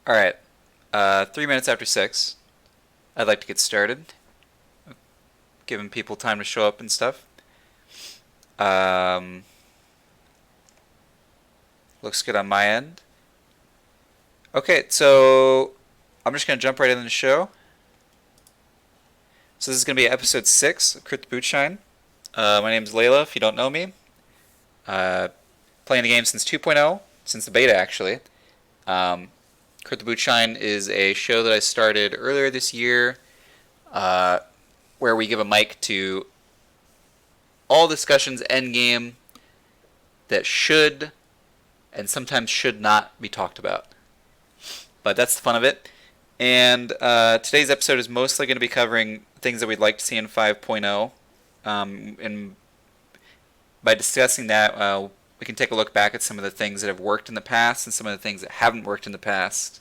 All right. 3 minutes after 6. I'd like to get started, giving people time to show up and stuff. Um, Looks good on my end. Okay, so I'm just going to jump right into the show. So this is going to be episode 6 of Crit the Bootshine. My name's Layla, if you don't know me. Playing the game since 2.0, since the beta actually. Crit the Bootshine is a show that I started earlier this year, where we give a mic to all discussions endgame that should and sometimes should not be talked about. But that's the fun of it. And today's episode is mostly going to be covering things that we'd like to see in 5.0. And by discussing that, we can take a look back at some of the things that have worked in the past and some of the things that haven't worked in the past.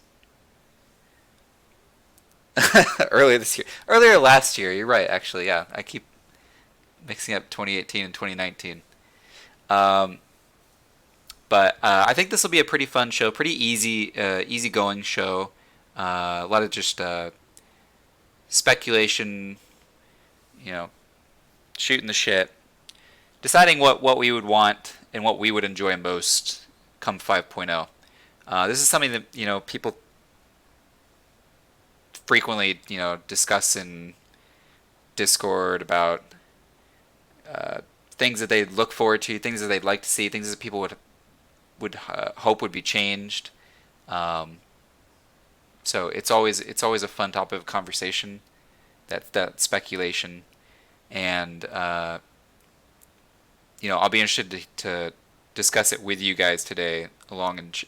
Earlier last year, you're right, actually, yeah. I keep mixing up 2018 and 2019. But I think this will be a pretty fun show, pretty easygoing show. A lot of just speculation, shooting the shit, deciding what we would want and what we would enjoy most come 5.0. This is something that people frequently discuss in Discord about things that they look forward to, things that they'd like to see, things that people would hope would be changed. So it's always a fun topic of conversation, that speculation, and I'll be interested to discuss it with you guys today, alongside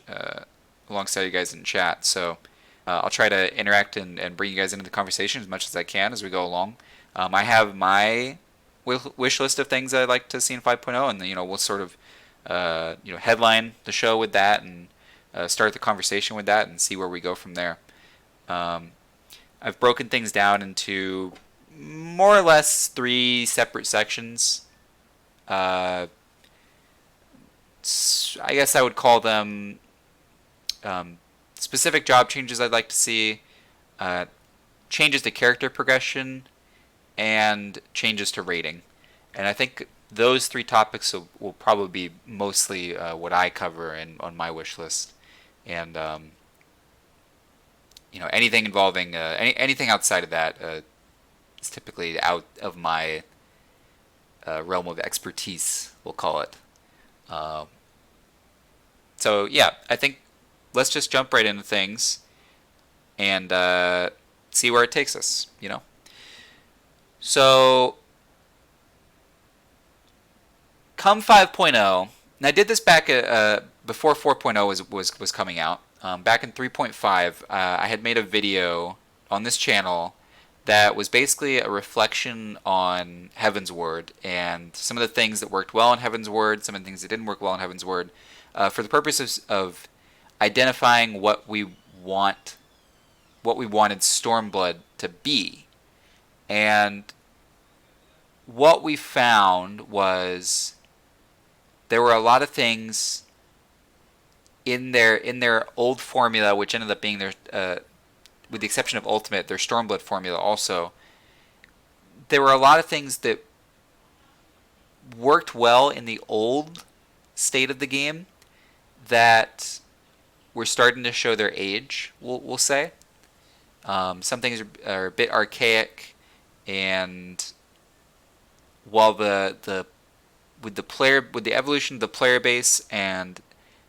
you guys in chat. So I'll try to interact and bring you guys into the conversation as much as I can as we go along. I have my wish list of things that I'd like to see in 5.0, and we'll sort of headline the show with that and start the conversation with that and see where we go from there. I've broken things down into more or less 3 separate sections. I guess I would call them specific job changes I'd like to see, changes to character progression, and changes to rating. And I think those 3 topics will probably be mostly what I cover on my wish list. And anything involving anything outside of that is typically out of my realm of expertise, we'll call it. So yeah, I think let's just jump right into things and see where it takes us. So come 5.0, and I did this back before 4.0 was coming out. Back in 3.5, I had made a video on this channel that was basically a reflection on Heaven's Word and some of the things that worked well in Heaven's Word, some of the things that didn't work well in Heaven's Word, for the purposes of identifying what we wanted Stormblood to be. And what we found was there were a lot of things in their old formula, which ended up being their, with the exception of Ultimate, their Stormblood formula also. There were a lot of things that worked well in the old state of the game that were starting to show their age, we'll say. Some things are a bit archaic, and while with the evolution of the player base and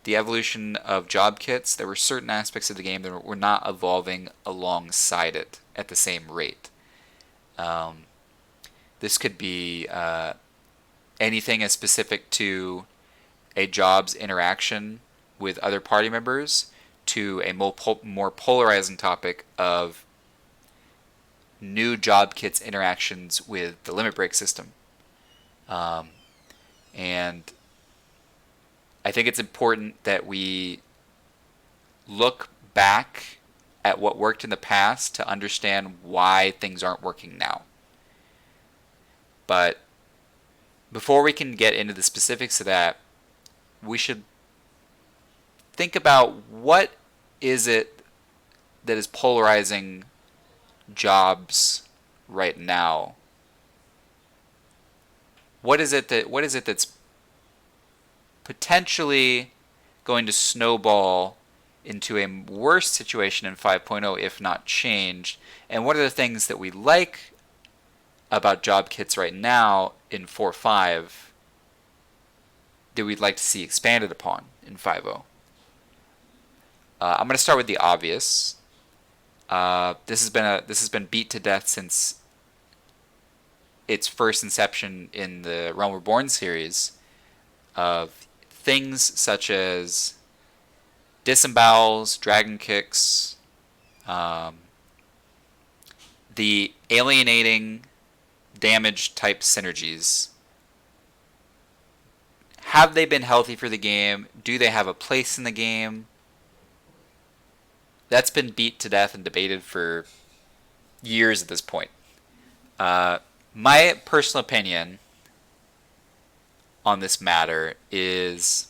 the evolution of job kits, there were certain aspects of the game that were not evolving alongside it at the same rate. This could be anything as specific to a job's interaction with other party members to a more polarizing topic of new job kits' interactions with the limit break system. And I think it's important that we look back at what worked in the past to understand why things aren't working now. But before we can get into the specifics of that, we should think about what is it that is polarizing jobs right now? What is it that's potentially going to snowball into a worse situation in 5.0 if not changed? And what are the things that we like about job kits right now in 4.5 that we'd like to see expanded upon in 5.0? I'm going to start with the obvious. This has been beat to death since its first inception in the Realm Reborn series, of things such as disembowels, dragon kicks, the alienating damage type synergies. Have they been healthy for the game? Do they have a place in the game? That's been beat to death and debated for years at this point. My personal opinion on this matter is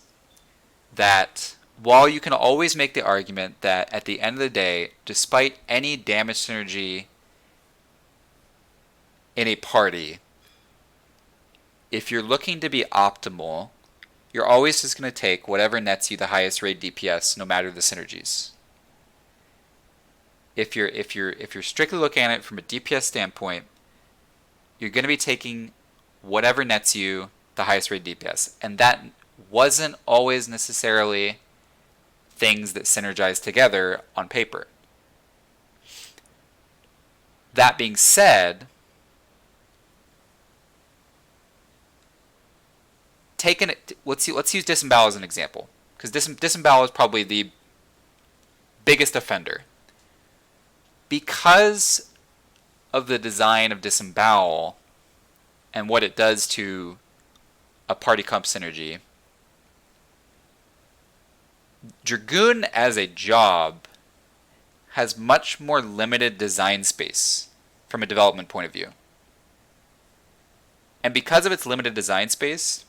that while you can always make the argument that at the end of the day, despite any damage synergy in a party, if you're looking to be optimal, you're always just going to take whatever nets you the highest raid DPS, no matter the synergies. If you're strictly looking at it from a DPS standpoint, you're going to be taking whatever nets you the highest raid DPS, and that wasn't always necessarily things that synergize together on paper. That being said, let's use disembowel as an example, because disembowel is probably the biggest offender. Because of the design of disembowel and what it does to a party comp synergy, Dragoon as a job has much more limited design space from a development point of view. And because of its limited design space,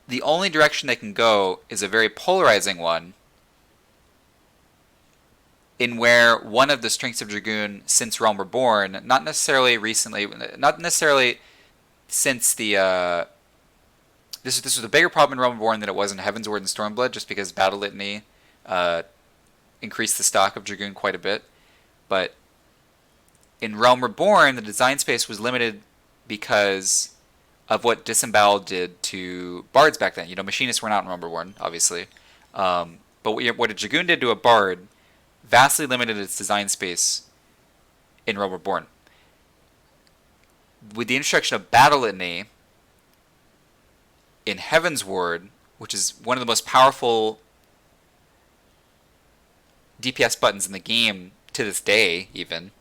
the only direction they can go is a very polarizing one, in where one of the strengths of Dragoon since Realm Reborn, not necessarily since the this was a bigger problem in Realm Reborn than it was in Heavensward and Stormblood, just because Battle Litany increased the stock of Dragoon quite a bit. But in Realm Reborn, the design space was limited because of what Disembowel did to bards back then. Machinists were not in Realm Reborn, obviously. But what a Dragoon did to a bard vastly limited its design space in Realm Reborn. With the introduction of Battle Litany in Heavensward, which is one of the most powerful DPS buttons in the game to this day, even,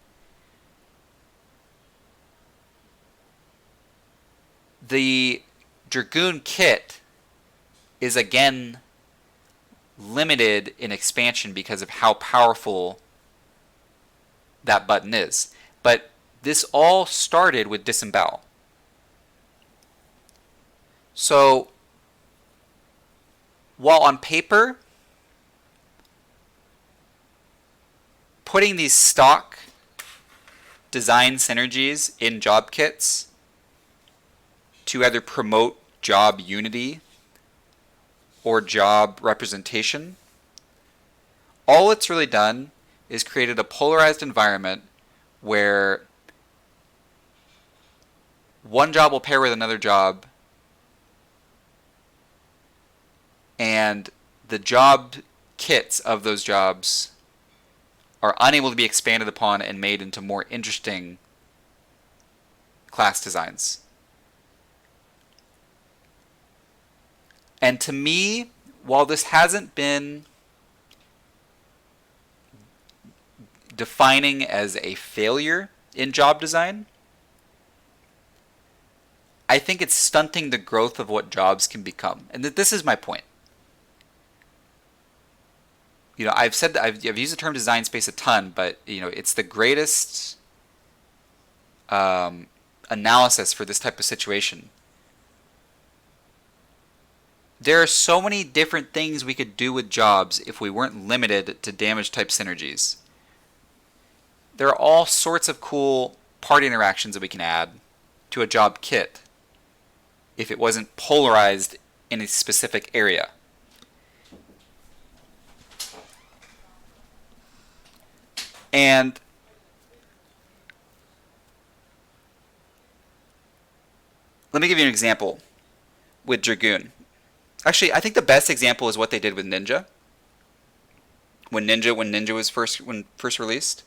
the Dragoon kit is again limited in expansion because of how powerful that button is. But this all started with Disembowel. So, while on paper, putting these stock design synergies in job kits to either promote job unity or job representation, all it's really done is created a polarized environment where one job will pair with another job, and the job kits of those jobs are unable to be expanded upon and made into more interesting class designs. And to me, while this hasn't been defining as a failure in job design, I think it's stunting the growth of what jobs can become. And this is my point. I've said that I've used the term design space a ton, but it's the greatest analysis for this type of situation. there are so many different things we could do with jobs if we weren't limited to damage type synergies. There are all sorts of cool party interactions that we can add to a job kit if it wasn't polarized in a specific area. And let me give you an example with Dragoon. Actually, I think the best example is what they did with Ninja. When Ninja was first released.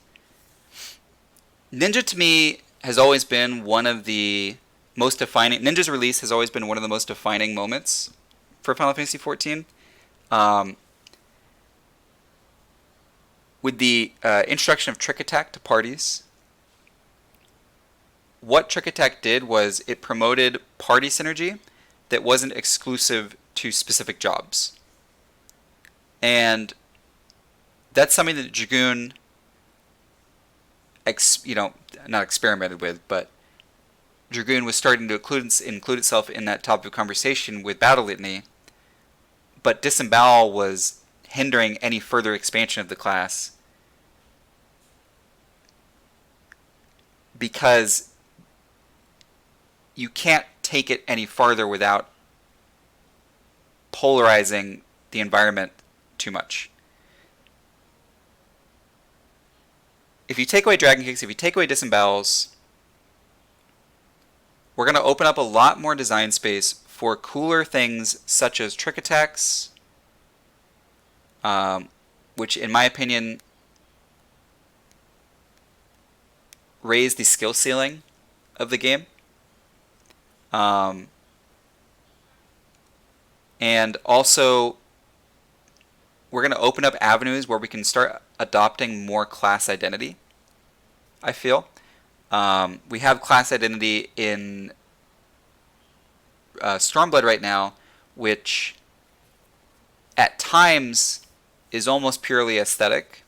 Ninja to me has always been one of the most defining. Ninja's release has always been one of the most defining moments for Final Fantasy XIV. With the introduction of Trick Attack to parties, what Trick Attack did was it promoted party synergy that wasn't exclusive to specific jobs. And that's something that Dragoon, not experimented with, but Dragoon was starting to include itself in that topic of conversation with Battle Litany, but Disembowel was hindering any further expansion of the class because you can't take it any farther without polarizing the environment too much. If you take away Dragon Kicks, if you take away Disembowels, we're going to open up a lot more design space for cooler things such as Trick Attacks, which in my opinion raise the skill ceiling of the game. And also, we're going to open up avenues where we can start adopting more class identity, I feel. We have class identity in Stormblood right now, which at times is almost purely aesthetic.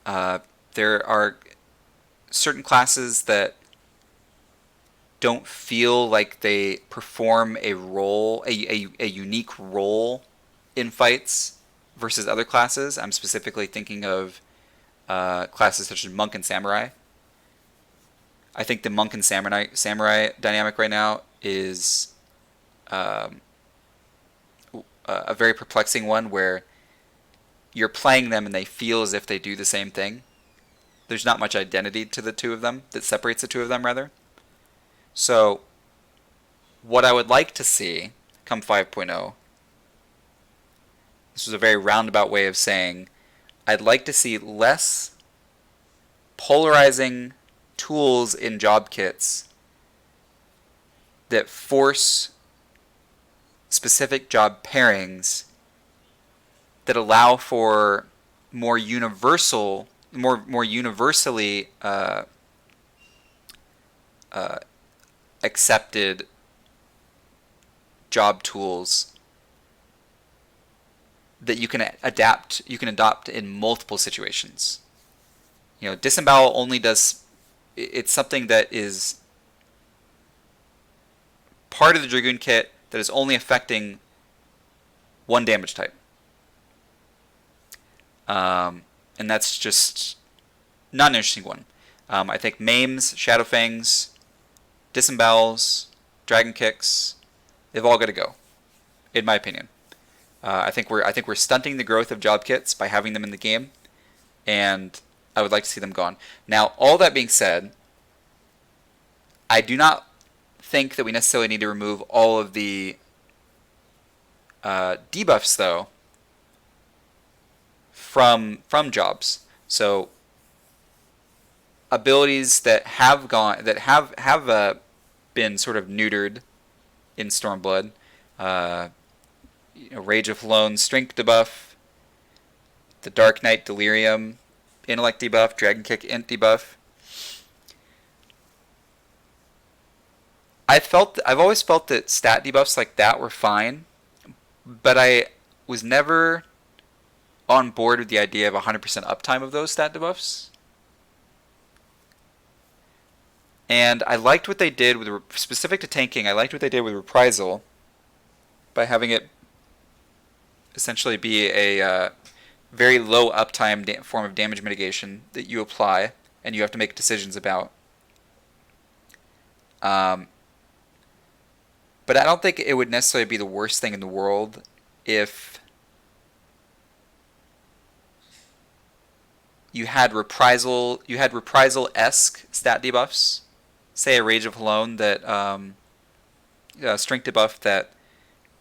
There are certain classes that don't feel like they perform a role, a unique role in fights versus other classes. I'm specifically thinking of classes such as Monk and Samurai. I think the Monk and Samurai dynamic right now is a very perplexing one where you're playing them and they feel as if they do the same thing. There's not much identity to the two of them, that separates the two of them, rather. So, what I would like to see come 5.0, this was a very roundabout way of saying, I'd like to see less polarizing tools in job kits that force specific job pairings that allow for more universally accepted job tools that you can adopt in multiple situations. Disembowel only does, it's something that is part of the Dragoon kit that is only affecting one damage type. And that's just not an interesting one. I think Maims, Shadowfangs, Disembowels, Dragon Kicks, they've all got to go, in my opinion. I think we're stunting the growth of job kits by having them in the game, and I would like to see them gone. Now, all that being said, I do not think that we necessarily need to remove all of the debuffs, though, from jobs. So abilities that have been sort of neutered in Stormblood, Rage of Lone Strength debuff, the Dark Knight Delirium Intellect debuff, Dragon Kick Int debuff. I've always felt that stat debuffs like that were fine, but I was never on board with the idea of 100% uptime of those stat debuffs. And I liked what they did with, specific to tanking, I liked what they did with Reprisal, by having it essentially be a very low uptime form of damage mitigation that you apply and you have to make decisions about. But I don't think it would necessarily be the worst thing in the world if you had reprisal-esque stat debuffs. Say a Rage of Halone that strength debuff that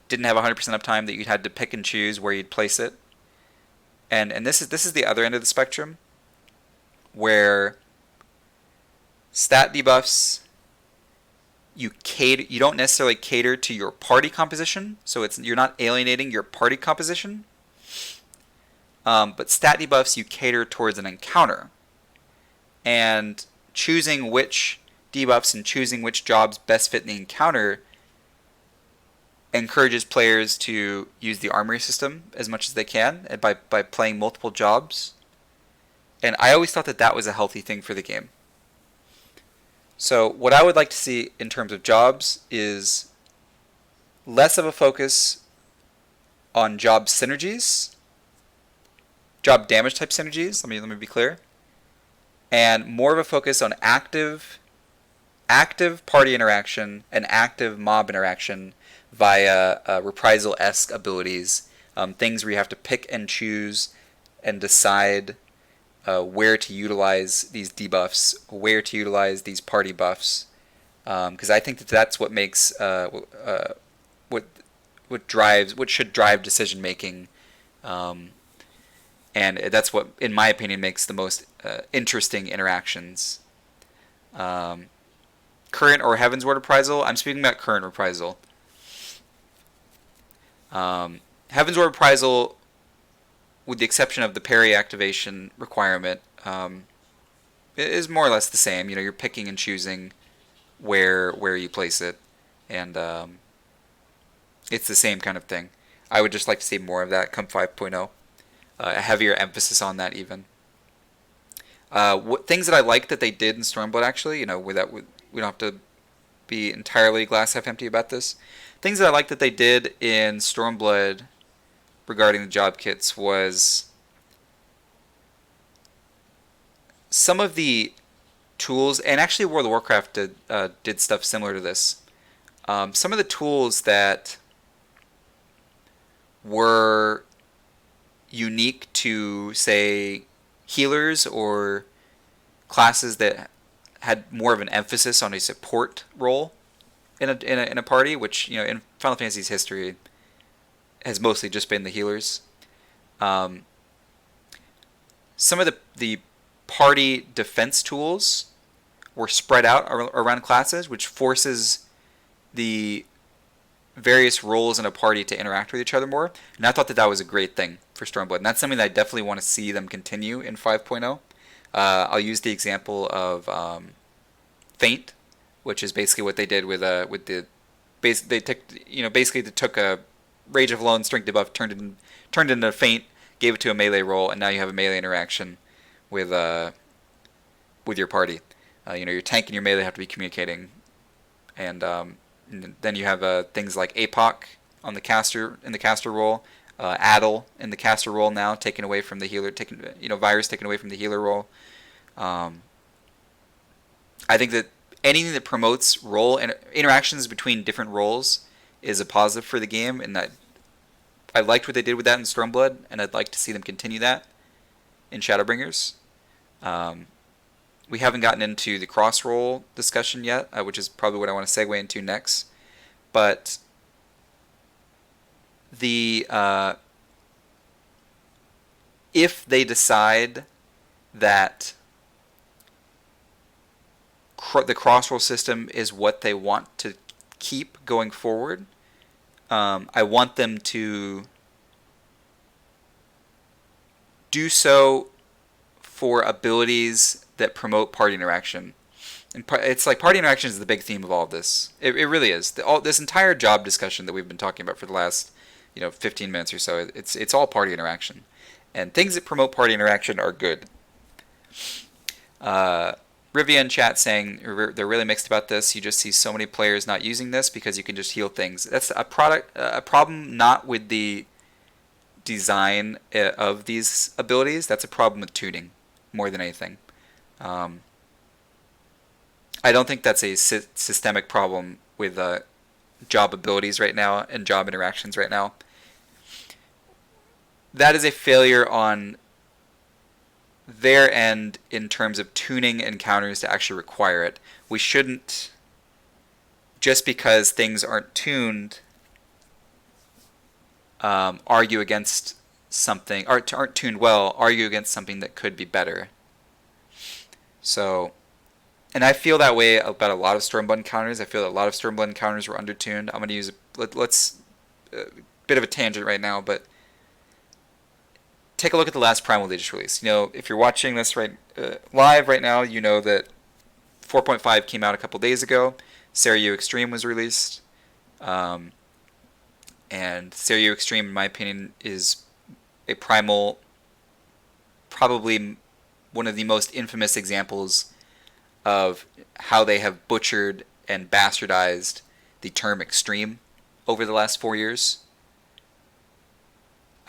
didn't have 100% uptime, that you'd had to pick and choose where you'd place it. And this is the other end of the spectrum, where stat debuffs you don't necessarily cater to your party composition, so you're not alienating your party composition. But stat debuffs you cater towards an encounter, and choosing which debuffs and choosing which jobs best fit in the encounter encourages players to use the armory system as much as they can by playing multiple jobs. And I always thought that was a healthy thing for the game. So what I would like to see in terms of jobs is less of a focus on job synergies, job damage type synergies, let me be clear, and more of a focus on active party interaction and active mob interaction via reprisal-esque abilities, things where you have to pick and choose and decide where to utilize these debuffs, where to utilize these party buffs, because I think that's what makes what should drive decision making, and that's what, in my opinion, makes the most interesting interactions. Current or Heaven's Ward Reprisal. I'm speaking about current reprisal. Heaven's Ward Reprisal, with the exception of the parry activation requirement, is more or less the same. You're picking and choosing where you place it, and it's the same kind of thing. I would just like to see more of that come 5.0. A heavier emphasis on that even. Things that I like that they did in Stormblood, actually, we don't have to be entirely glass half empty about this. Things that I like that they did in Stormblood regarding the job kits was some of the tools, and actually World of Warcraft did stuff similar to this. Some of the tools that were unique to, say, healers or classes that had more of an emphasis on a support role in a party, which in Final Fantasy's history has mostly just been the healers. Some of the party defense tools were spread out around classes, which forces the various roles in a party to interact with each other more. And I thought that was a great thing for Stormblood, and that's something that I definitely want to see them continue in 5.0. I'll use the example of Feint, which is basically what they did with the they took a Rage of Lone strength debuff, turned it into Feint, gave it to a melee role, and now you have a melee interaction with your party. Your tank and your melee have to be communicating, and then you have things like APOC on the caster in the caster role, Addle in the caster role now, taken away from the healer, Virus taken away from the healer role. I think that anything that promotes role and interactions between different roles is a positive for the game, and that I liked what they did with that in Stormblood, and I'd like to see them continue that in Shadowbringers. We haven't gotten into the cross-roll discussion yet, which is probably what I want to segue into next. But if they decide that the cross-roll system is what they want to keep going forward, I want them to do so for abilities that promote party interaction. And it's like party interaction is the big theme of all of this. It really is. This entire job discussion that we've been talking about for the last 15 minutes or so, it's all party interaction. And things that promote party interaction are good. Rivia in chat saying they're really mixed about this. You just see so many players not using this because you can just heal things. That's a problem not with the design of these abilities. That's a problem with tuning more than anything. I don't think that's a systemic problem with job abilities right now and job interactions right now. That is a failure on their end in terms of tuning encounters to actually require it. We shouldn't, just because things aren't tuned, argue against something, aren't tuned well, argue against something that could be better. So, and I feel that way about a lot of Stormblood encounters. I feel that a lot of Stormblood encounters were undertuned. I'm going to use let's bit of a tangent right now, but take a look at the last Primal they just released. You know, if you're watching this live right now, you know that 4.5 came out a couple days ago. Seiryu Extreme was released. And Seiryu Extreme, in my opinion, is a Primal, probably one of the most infamous examples of how they have butchered and bastardized the term extreme over the last 4 years.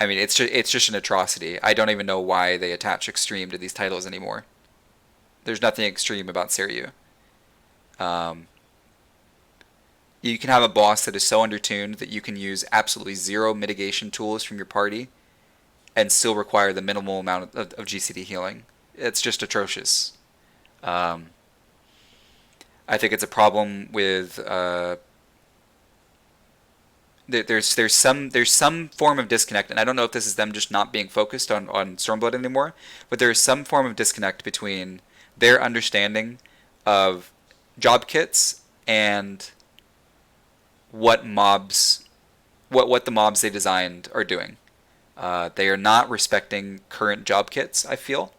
I mean, it's just an atrocity. I don't even know why they attach extreme to these titles anymore. There's nothing extreme about Seiryu. You can have a boss that is so undertuned that you can use absolutely zero mitigation tools from your party and still require the minimal amount of GCD healing. It's just atrocious. I think it's a problem with there's some form of disconnect, and I don't know if this is them just not being focused on Stormblood anymore, but there is some form of disconnect between their understanding of job kits and what the mobs they designed are doing. They are not respecting current job kits, I feel.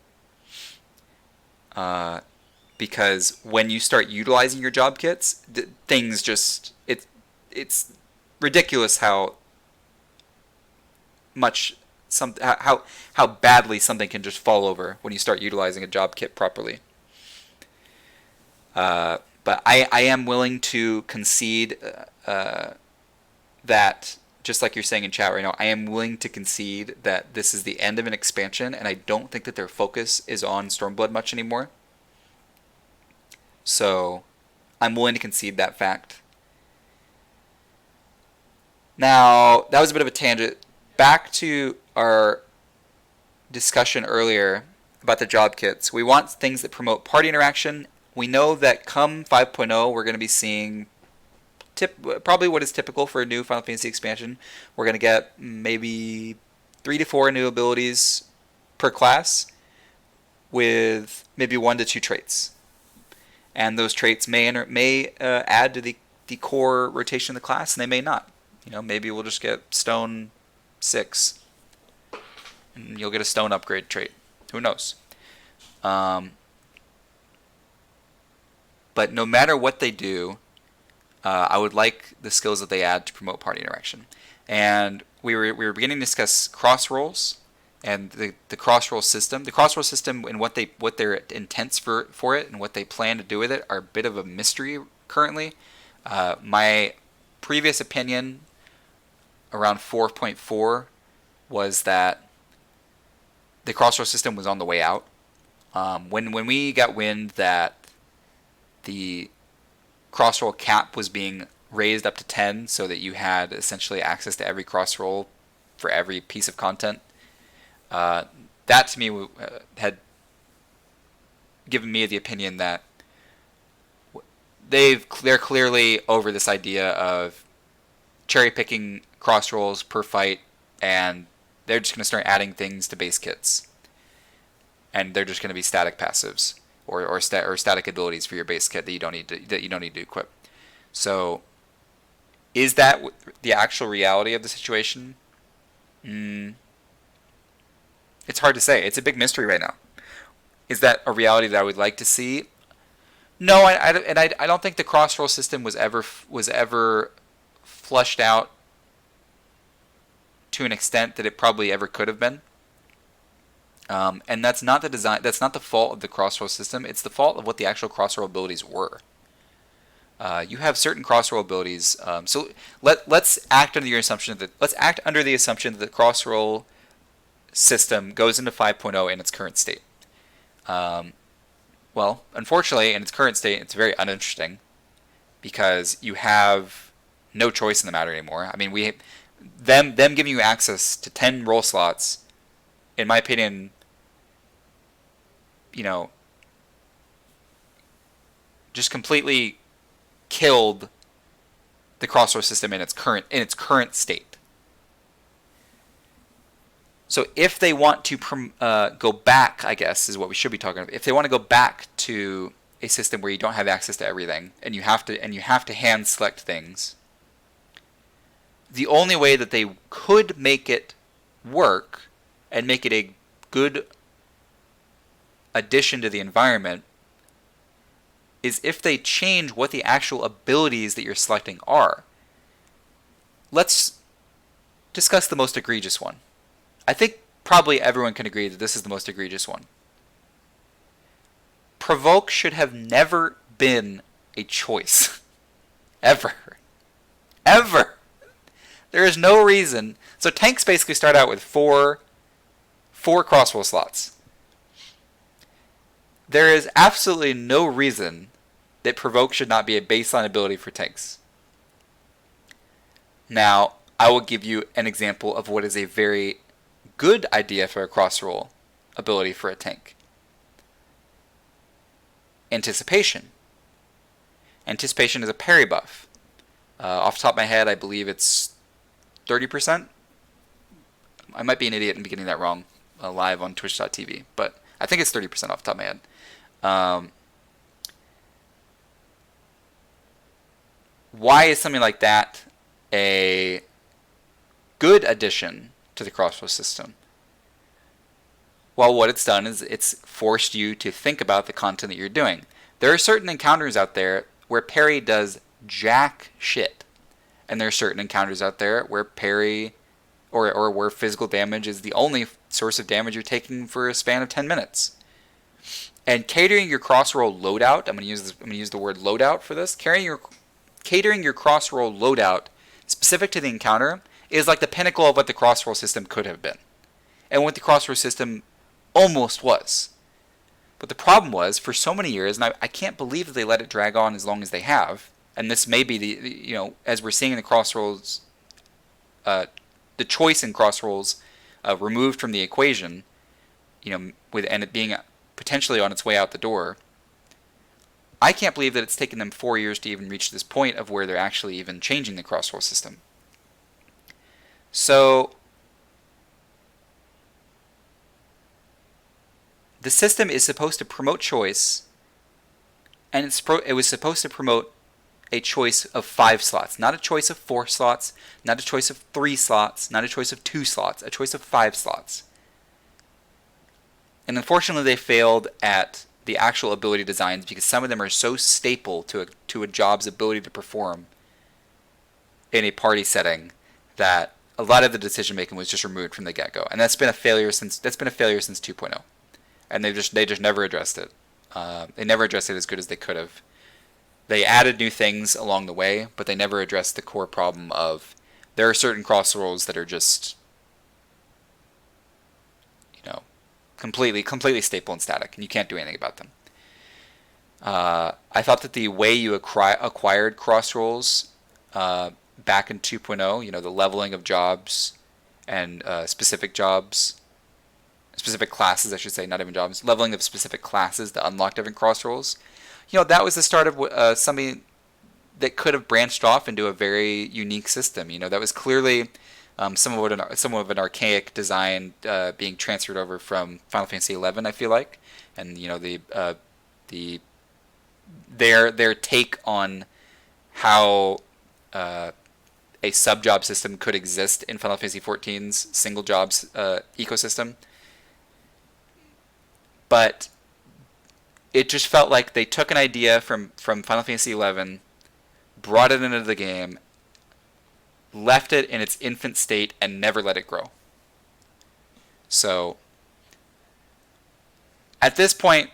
Because when you start utilizing your job kits, things just it's ridiculous how badly something can just fall over when you start utilizing a job kit properly. But I am willing to concede that, just like you're saying in chat right now, I am willing to concede that this is the end of an expansion, and I don't think that their focus is on Stormblood much anymore. So I'm willing to concede that fact. Now, that was a bit of a tangent. Back to our discussion earlier about the job kits. We want things that promote party interaction. We know that come 5.0, we're going to be seeing probably what is typical for a new Final Fantasy expansion. We're going to get maybe 3 to 4 new abilities per class with maybe 1 to 2 traits. And those traits may add to the core rotation of the class, and they may not. You know, maybe we'll just get Stone 6, and you'll get a Stone upgrade trait. Who knows? But no matter what they do, I would like the skills that they add to promote party interaction. And we were beginning to discuss cross rolls and the cross roll system. The cross roll system and what their intents for it and what they plan to do with it are a bit of a mystery currently. My previous opinion around 4.4 was that the cross roll system was on the way out. When we got wind that the cross roll cap was being raised up to 10 so that you had essentially access to every cross roll for every piece of content, that to me had given me the opinion that they're clearly over this idea of cherry picking cross rolls per fight, and they're just going to start adding things to base kits, and they're just going to be static passives or static abilities for your base kit that you don't need to equip. So, is that the actual reality of the situation? It's hard to say. It's a big mystery right now. Is that a reality that I would like to see? No, I don't think the cross roll system was ever flushed out to an extent that it probably ever could have been. And that's not the design. That's not the fault of the crossroll system. It's the fault of what the actual crossroll abilities were. You have certain crossroll abilities. So let's act under your assumption that the crossroll system goes into 5.0 in its current state. Well, unfortunately, in its current state, it's very uninteresting because you have no choice in the matter anymore. I mean, them giving you access to 10 roll slots, in my opinion, just completely killed the crossroad system in its current state. So if they want to go back, I guess is what we should be talking about. If they want to go back to a system where you don't have access to everything and you have to hand select things, the only way that they could make it work and make it a good addition to the environment is if they change what the actual abilities that you're selecting are. Let's discuss the most egregious one. I think probably everyone can agree that this is the most egregious one. Provoke should have never been a choice. Ever. Ever. There is no reason. So tanks basically start out with four crossroll slots. There is absolutely no reason that Provoke should not be a baseline ability for tanks. Now, I will give you an example of what is a very good idea for a crossroll ability for a tank. Anticipation. Anticipation is a parry buff. Off the top of my head, I believe it's 30%. I might be an idiot and be getting that wrong live on twitch.tv, but I think it's 30% off the top of my head. Why is something like that a good addition to the crossrow system? Well, what it's done is it's forced you to think about the content that you're doing. There are certain encounters out there where parry does jack shit. And there are certain encounters out there where parry or where physical damage is the only source of damage you're taking for a span of 10 minutes. And catering your crossroll loadout, I'm going to use the word loadout for this. Catering your crossroll loadout specific to the encounter is like the pinnacle of what the crossroll system could have been. And what the crossroll system almost was. But the problem was, for so many years, and I can't believe that they let it drag on as long as they have, and this may be as we're seeing in the crossroads, the choice in crossroads removed from the equation, and it being potentially on its way out the door. I can't believe that it's taken them 4 years to even reach this point of where they're actually even changing the crossroll system. So the system is supposed to promote choice, and it was supposed to promote a choice of 5 slots, not a choice of 4 slots, not a choice of 3 slots, not a choice of 2 slots, a choice of 5 slots. And unfortunately, they failed at the actual ability designs because some of them are so staple to a job's ability to perform in a party setting that a lot of the decision making was just removed from the get-go, and that's been a failure since 2.0. And they just never addressed it. They never addressed it as good as they could have. They added new things along the way, but they never addressed the core problem of there are certain crossroads that are just completely staple and static, and you can't do anything about them. I thought that the way you acquired crossroads back in 2.0, the leveling of jobs and specific classes, I should say, not even jobs, leveling of specific classes that unlock different crossroads. That was the start of something that could have branched off into a very unique system. That was clearly somewhat of an archaic design being transferred over from Final Fantasy XI, I feel like, and their take on how a sub-job system could exist in Final Fantasy XIV's single jobs ecosystem. But it just felt like they took an idea from Final Fantasy XI, brought it into the game, left it in its infant state, and never let it grow. So At this point,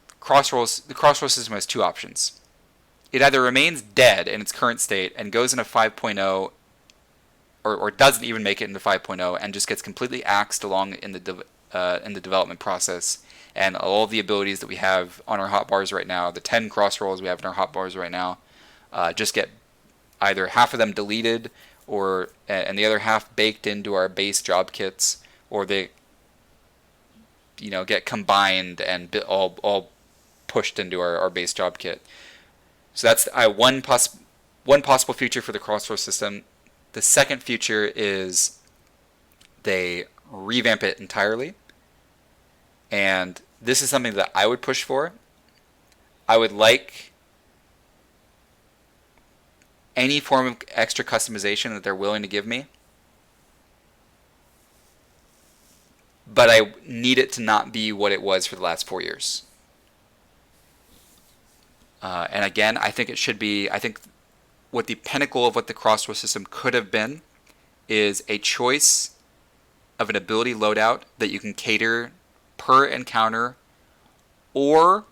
the crossroll system has two options. It either remains dead in its current state and goes into 5.0, or doesn't even make it into 5.0 and just gets completely axed along in the development process, and all of the abilities that we have on our hotbars right now, the 10 crossrolls we have in our hotbars right now, just get either half of them deleted, and the other half baked into our base job kits, or they get combined and all pushed into our base job kit. So that's one possible future for the crossroll system. The second future is they revamp it entirely, and this is something that I would push for. I would like any form of extra customization that they're willing to give me, but I need it to not be what it was for the last 4 years. And again, I think it should be, I think what the pinnacle of what the crossroll system could have been is a choice of an ability loadout that you can cater per encounter or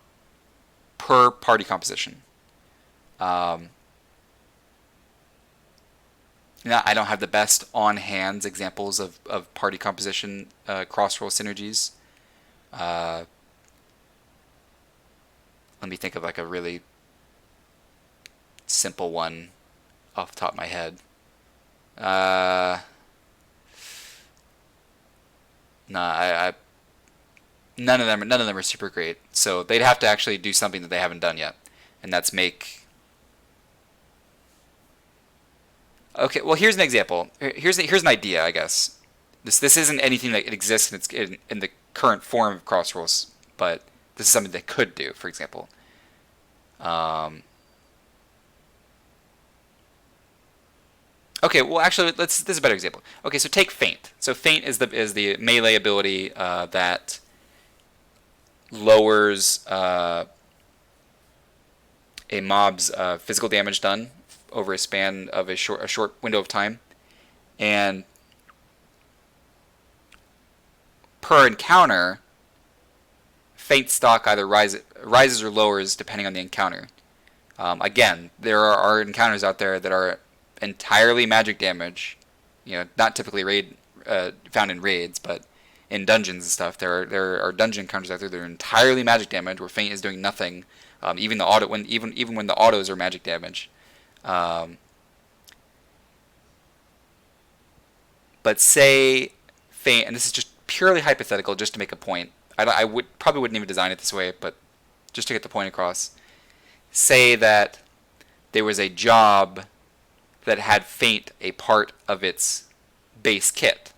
per party composition. Now, I don't have the best on-hands examples of party composition crossroll synergies. Let me think of like a really simple one off the top of my head. None of them are super great. So they'd have to actually do something that they haven't done yet, and that's make. Okay, well here's an example. Here's an idea, I guess. This isn't anything that exists in the current form of crossrolls, but this is something they could do. For example, okay, well actually, this is a better example. Okay, so take Feint. So Feint is the melee ability that lowers a mob's physical damage done over a span of a short window of time, and per encounter, Feint stock either rises or lowers depending on the encounter. Again, there are encounters out there that are entirely magic damage, not typically found in raids, but in dungeons and stuff. There are dungeon encounters out there that are entirely magic damage, where Feint is doing nothing, even when the autos are magic damage. But say Feint, and this is just purely hypothetical, just to make a point. I probably wouldn't even design it this way, but just to get the point across. Say that there was a job that had Feint a part of its base kit,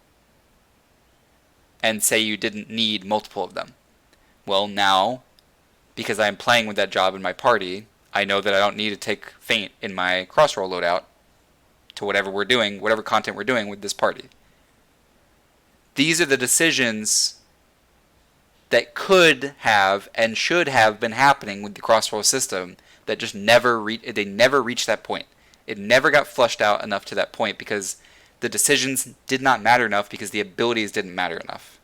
and say you didn't need multiple of them. Well, now, because I'm playing with that job in my party, I know that I don't need to take Feint in my crossroll loadout to whatever content we're doing with this party. These are the decisions that could have and should have been happening with the crossroll system that just never reached that point. It never got flushed out enough to that point because the decisions did not matter enough, because the abilities didn't matter enough.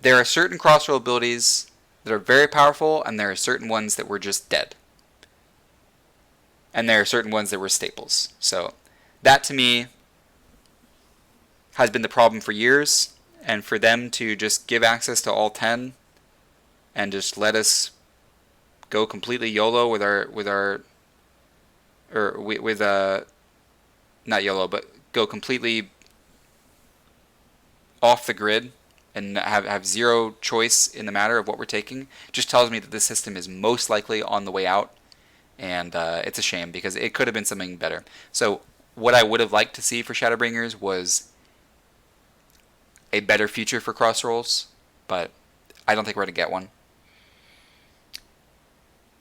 There are certain crossroll abilities that are very powerful, and there are certain ones that were just dead. And there are certain ones that were staples. So that, to me, has been the problem for years, and for them to just give access to all 10 and just let us go completely YOLO not YOLO, but go completely off the grid and have zero choice in the matter of what we're taking, just tells me that this system is most likely on the way out, and it's a shame because it could have been something better. So what I would have liked to see for Shadowbringers was a better future for crossrolls, but I don't think we're going to get one.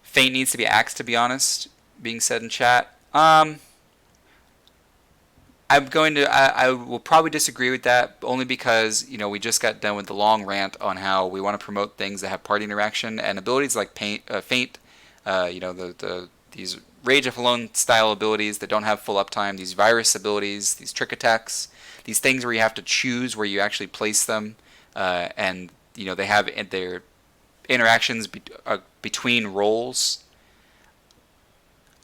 Feint needs to be axed, to be honest, being said in chat. I will probably disagree with that, only because we just got done with the long rant on how we want to promote things that have party interaction, and abilities like Feint, these Rage of Alone style abilities that don't have full uptime, these virus abilities, these trick attacks, these things where you have to choose where you actually place them, and they have their interactions between roles.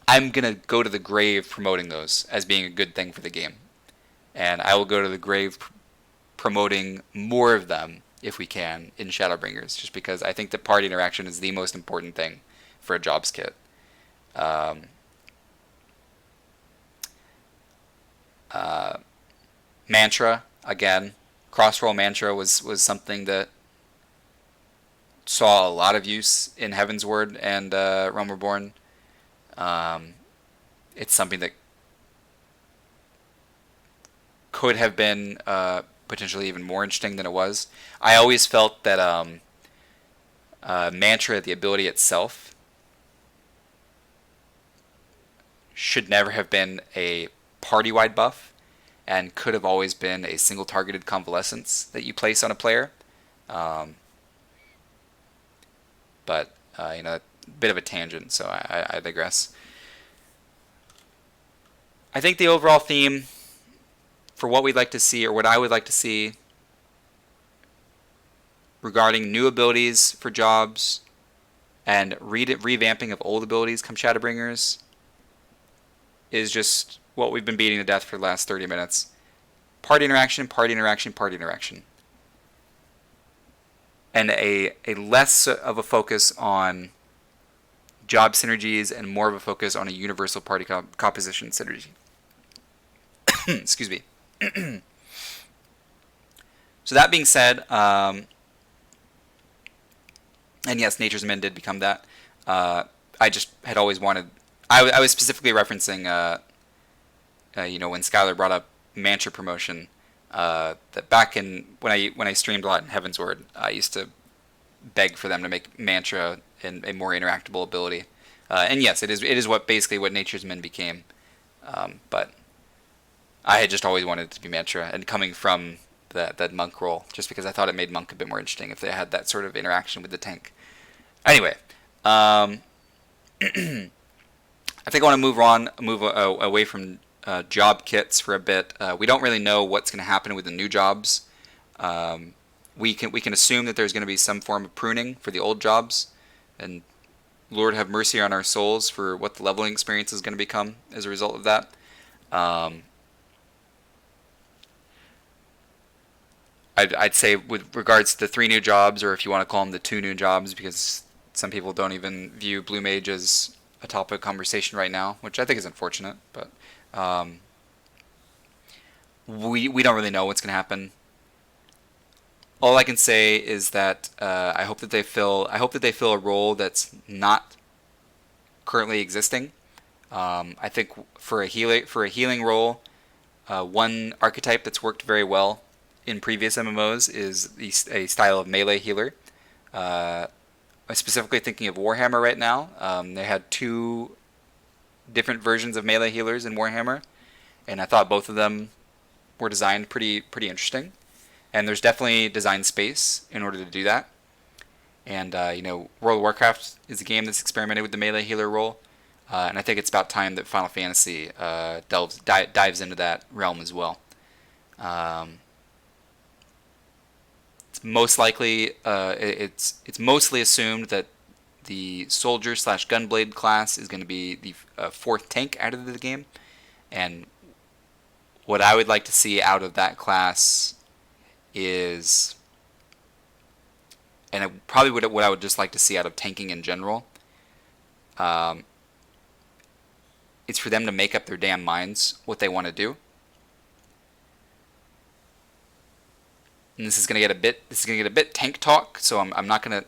I'm gonna go to the grave promoting those as being a good thing for the game, and I will go to the grave promoting more of them if we can in Shadowbringers, just because I think that party interaction is the most important thing for a jobs kit. Mantra, again, cross-roll mantra was something that saw a lot of use in Heavensward and Realm Reborn. It's something that could have been potentially even more interesting than it was. I always felt that Mantra, the ability itself, should never have been a party-wide buff, and could have always been a single targeted convalescence that you place on a player. But a bit of a tangent, so I digress. I think the overall theme for what we'd like to see, or what I would like to see, regarding new abilities for jobs and revamping of old abilities come Shadowbringers, is just what we've been beating to death for the last 30 minutes. Party interaction, party interaction, party interaction. And a less of a focus on job synergies and more of a focus on a universal party composition synergy. Excuse me. So that being said, and yes, Nature's Men did become that. I just had always wanted... I was specifically referencing... when Skylar brought up Mantra promotion, that back in when I streamed a lot in Heavensward, I used to beg for them to make Mantra a more interactable ability. And yes, it is basically what Nature's Men became. But I had just always wanted it to be Mantra, and coming from that monk role, just because I thought it made monk a bit more interesting if they had that sort of interaction with the tank. Anyway, I think I want to move away from job kits for a bit. We don't really know what's going to happen with the new jobs. We can assume that there's going to be some form of pruning for the old jobs, and Lord have mercy on our souls for what the leveling experience is going to become as a result of that. I'd say with regards to the 3 new jobs, or if you want to call them the 2 new jobs, because some people don't even view Blue Mage as a topic of conversation right now, which I think is unfortunate, but we don't really know what's going to happen. All I can say is that I hope that they fill a role that's not currently existing. I think for a healing role, one archetype that's worked very well in previous MMOs is a style of melee healer. I'm specifically thinking of Warhammer right now. They had 2 different versions of melee healers in Warhammer, and I thought both of them were designed pretty interesting. And there's definitely design space in order to do that. And World of Warcraft is a game that's experimented with the melee healer role, and I think it's about time that Final Fantasy dives into that realm as well. It's most likely it's mostly assumed that the soldier / gunblade class is going to be the 4th tank out of the game, and what I would like to see out of that class is, and probably what I would just like to see out of tanking in general, it's for them to make up their damn minds what they want to do. And this is gonna get a bit tank talk, so I'm not gonna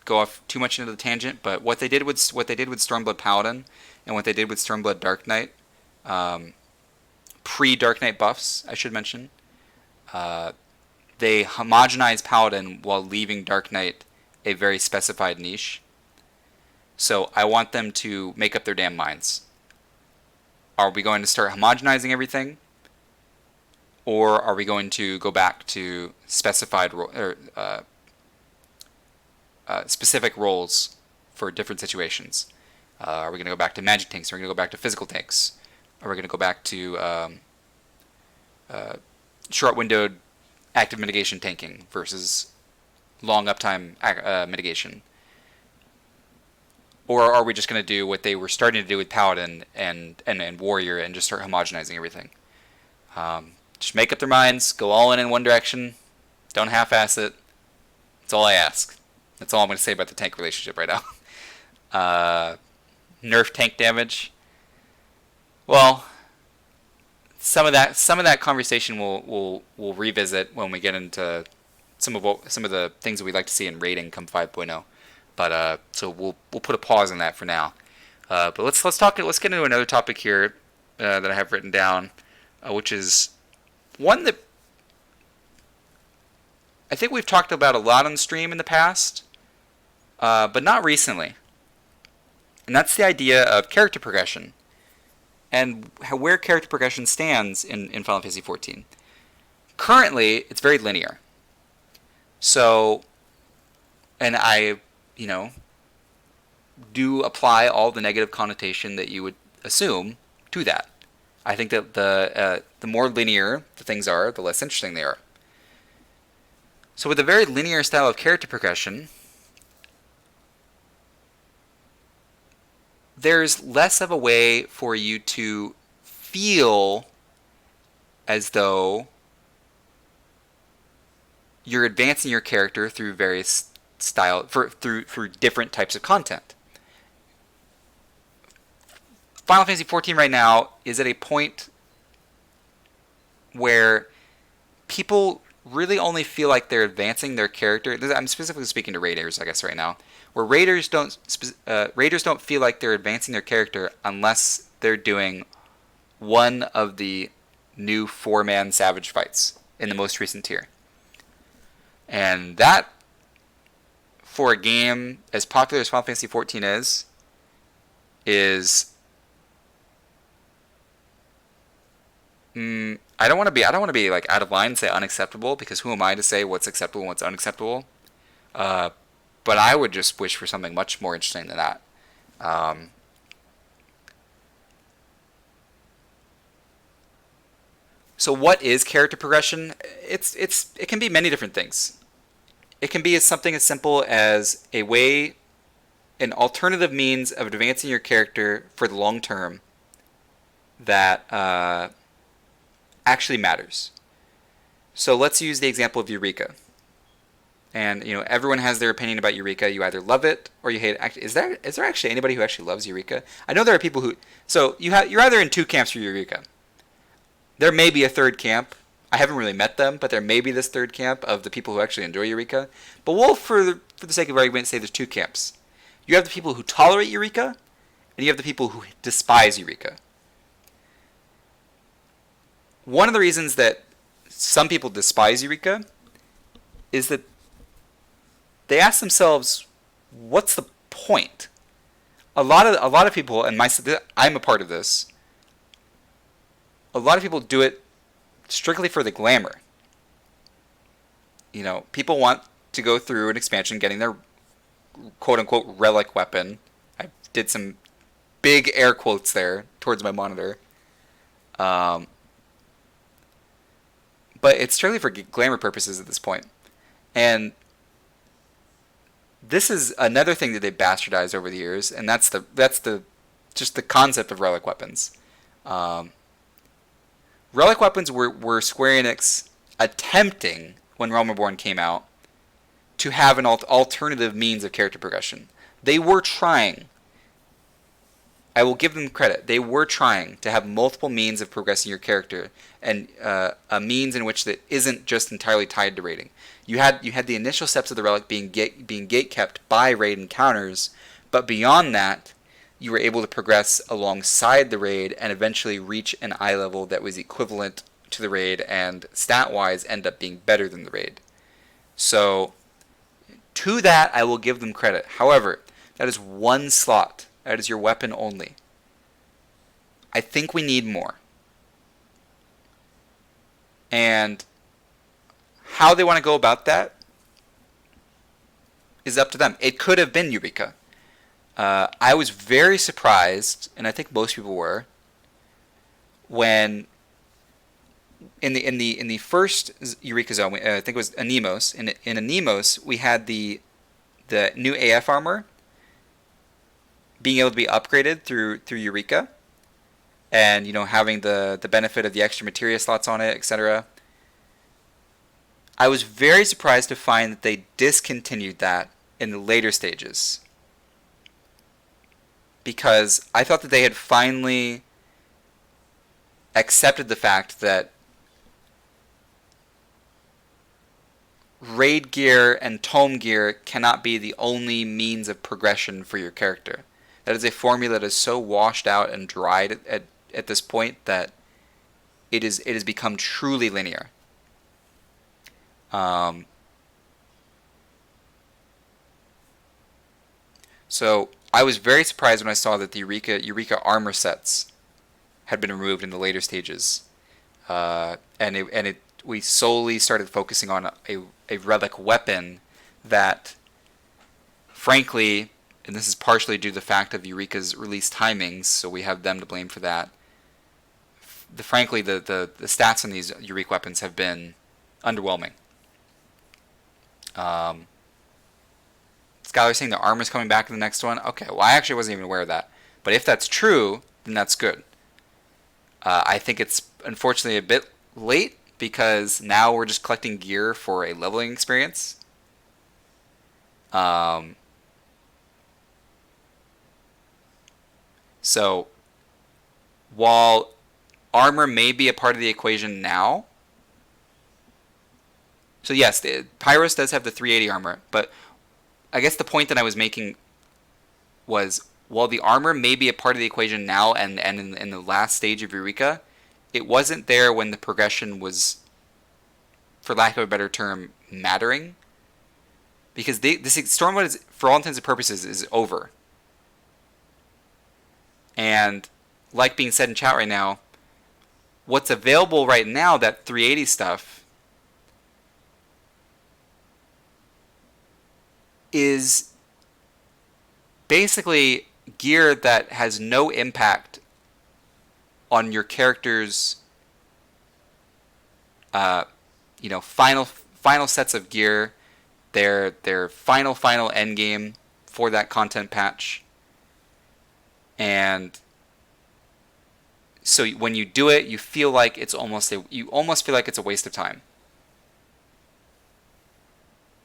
go off too much into the tangent. But what they did with Stormblood Paladin and what they did with Stormblood Dark Knight, pre Dark Knight buffs, I should mention, they homogenized Paladin while leaving Dark Knight a very specified niche. So I want them to make up their damn minds. Are we going to start homogenizing everything? Or are we going to go back to specified specific roles for different situations? Are we going to go back to magic tanks? Are we going to go back to physical tanks? Are we going to go back to short-windowed active mitigation tanking versus long uptime mitigation? Or are we just going to do what they were starting to do with Paladin and Warrior and just start homogenizing everything? Just make up their minds, go all in one direction, don't half-ass it. That's all I ask. That's all I'm going to say about the tank relationship right now. Nerf tank damage. Well, some of that conversation we'll revisit when we get into some of the things that we'd like to see in rating come 5.0. But so we'll put a pause on that for now. But let's get into another topic here that I have written down, which is one that I think we've talked about a lot on stream in the past, but not recently. And that's the idea of character progression and where character progression stands in Final Fantasy XIV. Currently, it's very linear. So, and I, do apply all the negative connotation that you would assume to that. I think that the more linear the things are, the less interesting they are. So with a very linear style of character progression, there's less of a way for you to feel as though you're advancing your character through various through different types of content. Final Fantasy XIV right now is at a point where people really only feel like they're advancing their character. I'm specifically speaking to raiders, I guess, right now, where raiders don't feel like they're advancing their character unless they're doing one of the new 4-man Savage fights in the most recent tier. And that, for a game as popular as Final Fantasy XIV is I don't want to be like out of line and say unacceptable, because who am I to say what's acceptable and what's unacceptable? But I would just wish for something much more interesting than that. So what is character progression? It can be many different things. It can be something as simple as an alternative means of advancing your character for the long term that actually matters. So let's use the example of Eureka. And everyone has their opinion about Eureka. You either love it or you hate it. Is there actually anybody who actually loves Eureka? I know there are people who. So you're either in two camps for Eureka. There may be a third camp. I haven't really met them, but there may be this third camp of the people who actually enjoy Eureka. But we'll, for the sake of argument, say there's two camps. You have the people who tolerate Eureka, and you have the people who despise Eureka. One of the reasons that some people despise Eureka is that they ask themselves, what's the point? A lot of people, and I'm a part of this, a lot of people do it strictly for the glamour. People want to go through an expansion getting their quote-unquote relic weapon. I did some big air quotes there towards my monitor. But it's strictly for glamour purposes at this point. And this is another thing that they bastardized over the years, and that's just the concept of relic weapons. Relic weapons were Square Enix attempting, when Realm Reborn came out, to have an alternative means of character progression. They were trying. I will give them credit. They were trying to have multiple means of progressing your character, and a means in which that isn't just entirely tied to raiding. You had the initial steps of the relic being gatekept by raid encounters, but beyond that, you were able to progress alongside the raid and eventually reach an eye level that was equivalent to the raid and stat-wise end up being better than the raid. So, to that, I will give them credit. However, that is one slot. That is your weapon only. I think we need more. And how they want to go about that is up to them. It could have been Eureka. I was very surprised, and I think most people were, when in the first Eureka Zone, I think it was Anemos. In Anemos, we had the new AF armor being able to be upgraded through Eureka, and having the benefit of the extra materia slots on it, etc. I was very surprised to find that they discontinued that in the later stages, because I thought that they had finally accepted the fact that raid gear and tome gear cannot be the only means of progression for your character. That is a formula that is so washed out and dried at this point that it has become truly linear. So I was very surprised when I saw that the Eureka armor sets had been removed in the later stages, we solely started focusing on a relic weapon that, frankly, and this is partially due to the fact of Eureka's release timings, so we have them to blame for that. Frankly, the stats on these Eureka weapons have been underwhelming. Skylar's saying the armor's coming back in the next one. Okay, well, I actually wasn't even aware of that. But if that's true, then that's good. I think it's unfortunately a bit late, because now we're just collecting gear for a leveling experience. So while armor may be a part of the equation now, so yes, Pyros does have the 380 armor, but I guess the point that I was making was, while the armor may be a part of the equation now and in the last stage of Eureka, it wasn't there when the progression was, for lack of a better term, mattering. Because this Stormwood, is, for all intents and purposes, is over. And like being said in chat right now, what's available right now, that 380 stuff, is basically gear that has no impact on your character's final sets of gear, their final end game for that content patch. And so when you do it, you feel like it's almost feel like it's a waste of time.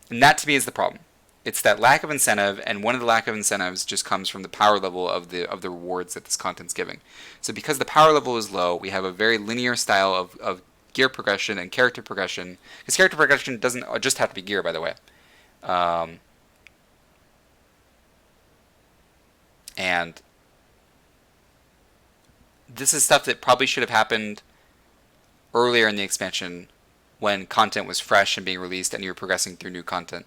And that to me is the problem. It's that lack of incentive, and one of the lack of incentives just comes from the power level of the rewards that this content's giving. So because the power level is low, we have a very linear style of gear progression and character progression. Because character progression doesn't just have to be gear, by the way. And this is stuff that probably should have happened earlier in the expansion, when content was fresh and being released and you were progressing through new content.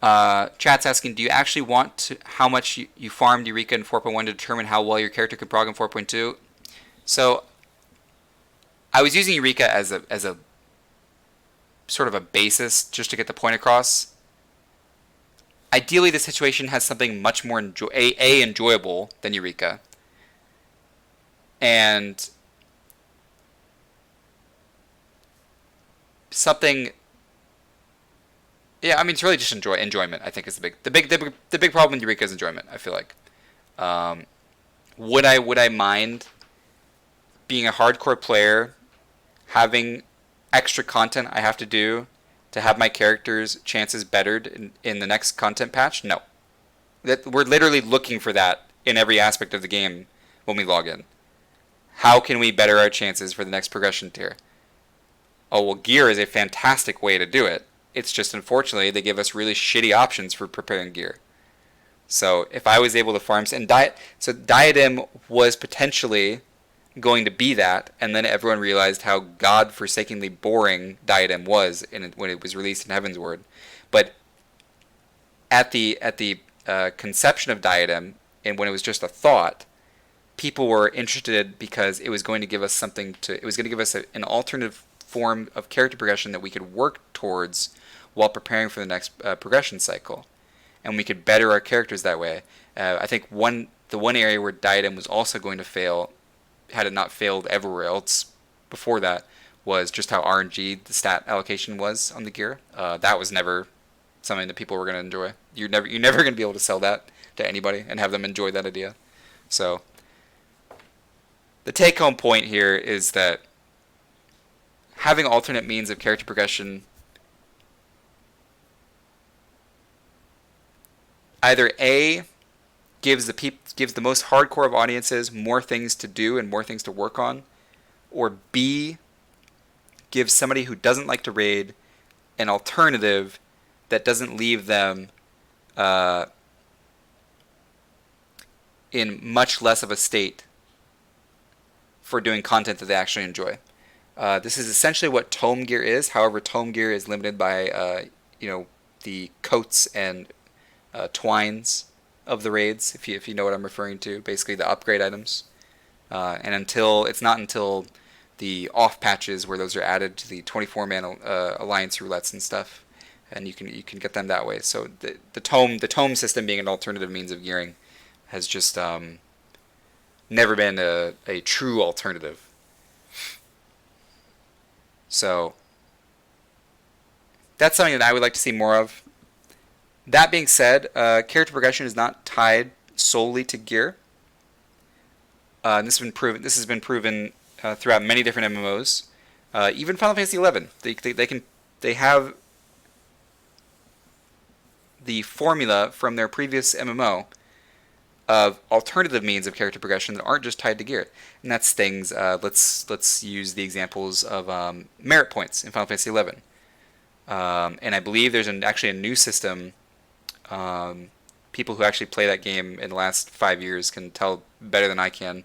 Chat's asking, do you actually want how much you farmed Eureka in 4.1 to determine how well your character could prog in 4.2? So I was using Eureka as a sort of a basis just to get the point across. Ideally, the situation has something much more enjoyable than Eureka, and something. Yeah, I mean, it's really just enjoyment. I think is the big problem with Eureka is enjoyment. I feel like, would I mind being a hardcore player, having extra content I have to do to have my character's chances bettered in the next content patch? No, that we're literally looking for that in every aspect of the game when we log in. How can we better our chances for the next progression tier? Oh well, gear is a fantastic way to do it. It's just, unfortunately, they give us really shitty options for preparing gear. So if I was able to farm, and Diadem was potentially going to be that, and then everyone realized how godforsakenly boring Diadem was when it was released in Heavensward. But at the conception of Diadem, and when it was just a thought, people were interested because it was going to give us an alternative form of character progression that we could work towards while preparing for the next progression cycle, and we could better our characters that way. I think the one area where Diadem was also going to fail had it not failed everywhere else before that, was just how RNG the stat allocation was on the gear. That was never something that people were going to enjoy. You're never going to be able to sell that to anybody and have them enjoy that idea. So the take-home point here is that having alternate means of character progression either A, gives the most hardcore of audiences more things to do and more things to work on, or B, gives somebody who doesn't like to raid an alternative that doesn't leave them in much less of a state for doing content that they actually enjoy. This is essentially what tome gear is. However, tome gear is limited by the coats and twines of the raids, if you know what I'm referring to, basically the upgrade items. And it's not until the off patches where those are added to the 24-man alliance roulettes and stuff, and you can get them that way. So the tome system being an alternative means of gearing has just never been a true alternative. So that's something that I would like to see more of. That being said, character progression is not tied solely to gear. This has been proven throughout many different MMOs. Even Final Fantasy XI, they have the formula from their previous MMO of alternative means of character progression that aren't just tied to gear, and that's things. Let's use the examples of merit points in Final Fantasy XI, and I believe there's actually a new system. People who actually play that game in the last 5 years can tell better than I can,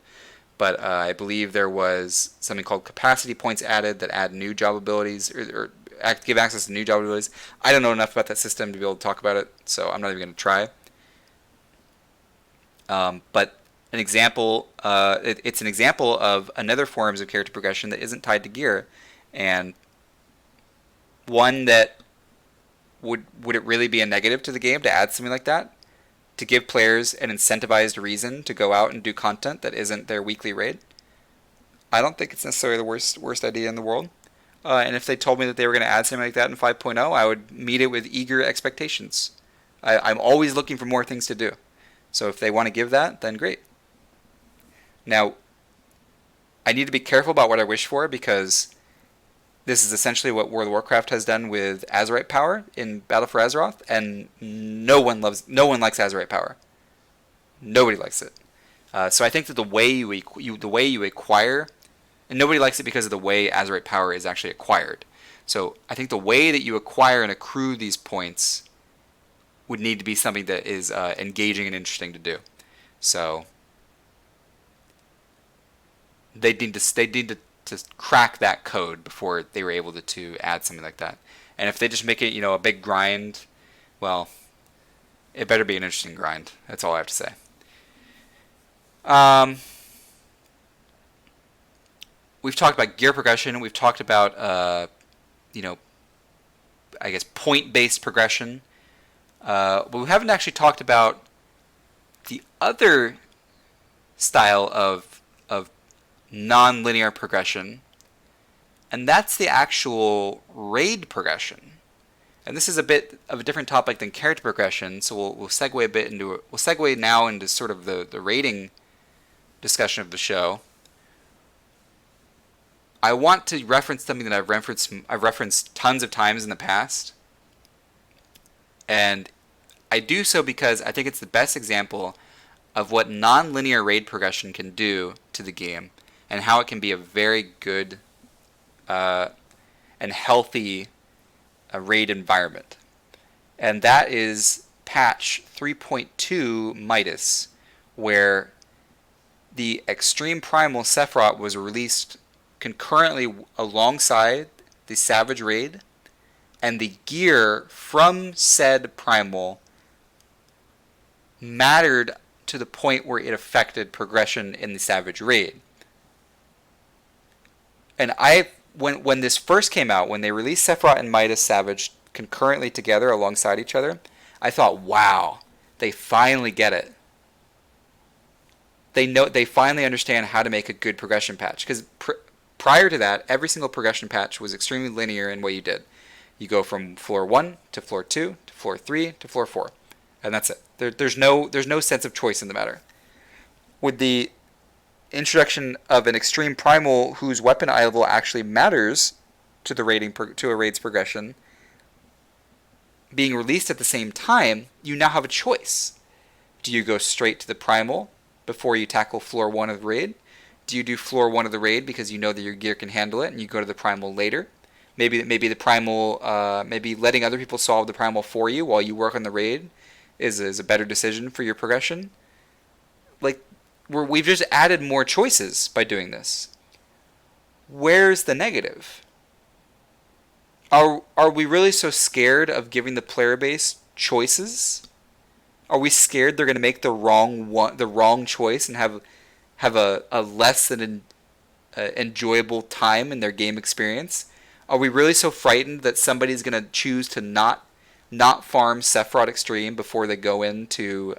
but I believe there was something called capacity points added that add new job abilities or give access to new job abilities. I don't know enough about that system to be able to talk about it, so I'm not even going to try. But an example, it's an example of another forms of character progression that isn't tied to gear, and one that would it really be a negative to the game to add something like that? To give players an incentivized reason to go out and do content that isn't their weekly raid? I don't think it's necessarily the worst idea in the world. And if they told me that they were going to add something like that in 5.0, I would meet it with eager expectations. I'm always looking for more things to do. So if they want to give that, then great. Now, I need to be careful about what I wish for, because this is essentially what World of Warcraft has done with Azerite power in Battle for Azeroth, and no one likes Azerite power. Nobody likes it. So I think that the way you acquire, and nobody likes it because of the way Azerite power is actually acquired. So I think the way that you acquire and accrue these points would need to be something that is engaging and interesting to do. So they need to crack that code before they were able to add something like that. And if they just make it, a big grind, well, it better be an interesting grind. That's all I have to say. We've talked about gear progression. We've talked about, I guess, point-based progression. But we haven't actually talked about the other style of non-linear progression, and that's the actual raid progression. And this is a bit of a different topic than character progression, so we'll segue a bit into it. We'll segue now into sort of the raiding discussion of the show. I want to reference something that I've referenced tons of times in the past, and I do so because I think it's the best example of what non-linear raid progression can do to the game, and how it can be a very good and healthy raid environment. And that is patch 3.2 Midas, where the Extreme Primal Sephiroth was released concurrently alongside the Savage Raid, and the gear from said Primal mattered to the point where it affected progression in the Savage Raid. And when this first came out, when they released Sephiroth and Midas Savage concurrently together alongside each other, I thought, wow, they finally get it. they finally understand how to make a good progression patch. Because prior to that, every single progression patch was extremely linear in what you did. You go from floor 1 to floor 2 to floor 3 to floor 4, and that's it. There's no sense of choice in the matter. With the introduction of an extreme primal whose weapon eye level actually matters to a raid's progression being released at the same time, you now have a choice. Do you go straight to the primal before you tackle floor 1 of the raid? Do you do floor 1 of the raid because you know that your gear can handle it and you go to the primal later? Maybe the primal, maybe letting other people solve the primal for you while you work on the raid is a better decision for your progression. Like, we've just added more choices by doing this. Where's the negative? Are we really so scared of giving the player base choices? Are we scared they're going to make the wrong choice and have a less than enjoyable time in their game experience? Are we really so frightened that somebody's going to choose to not farm Sephiroth Extreme before they go into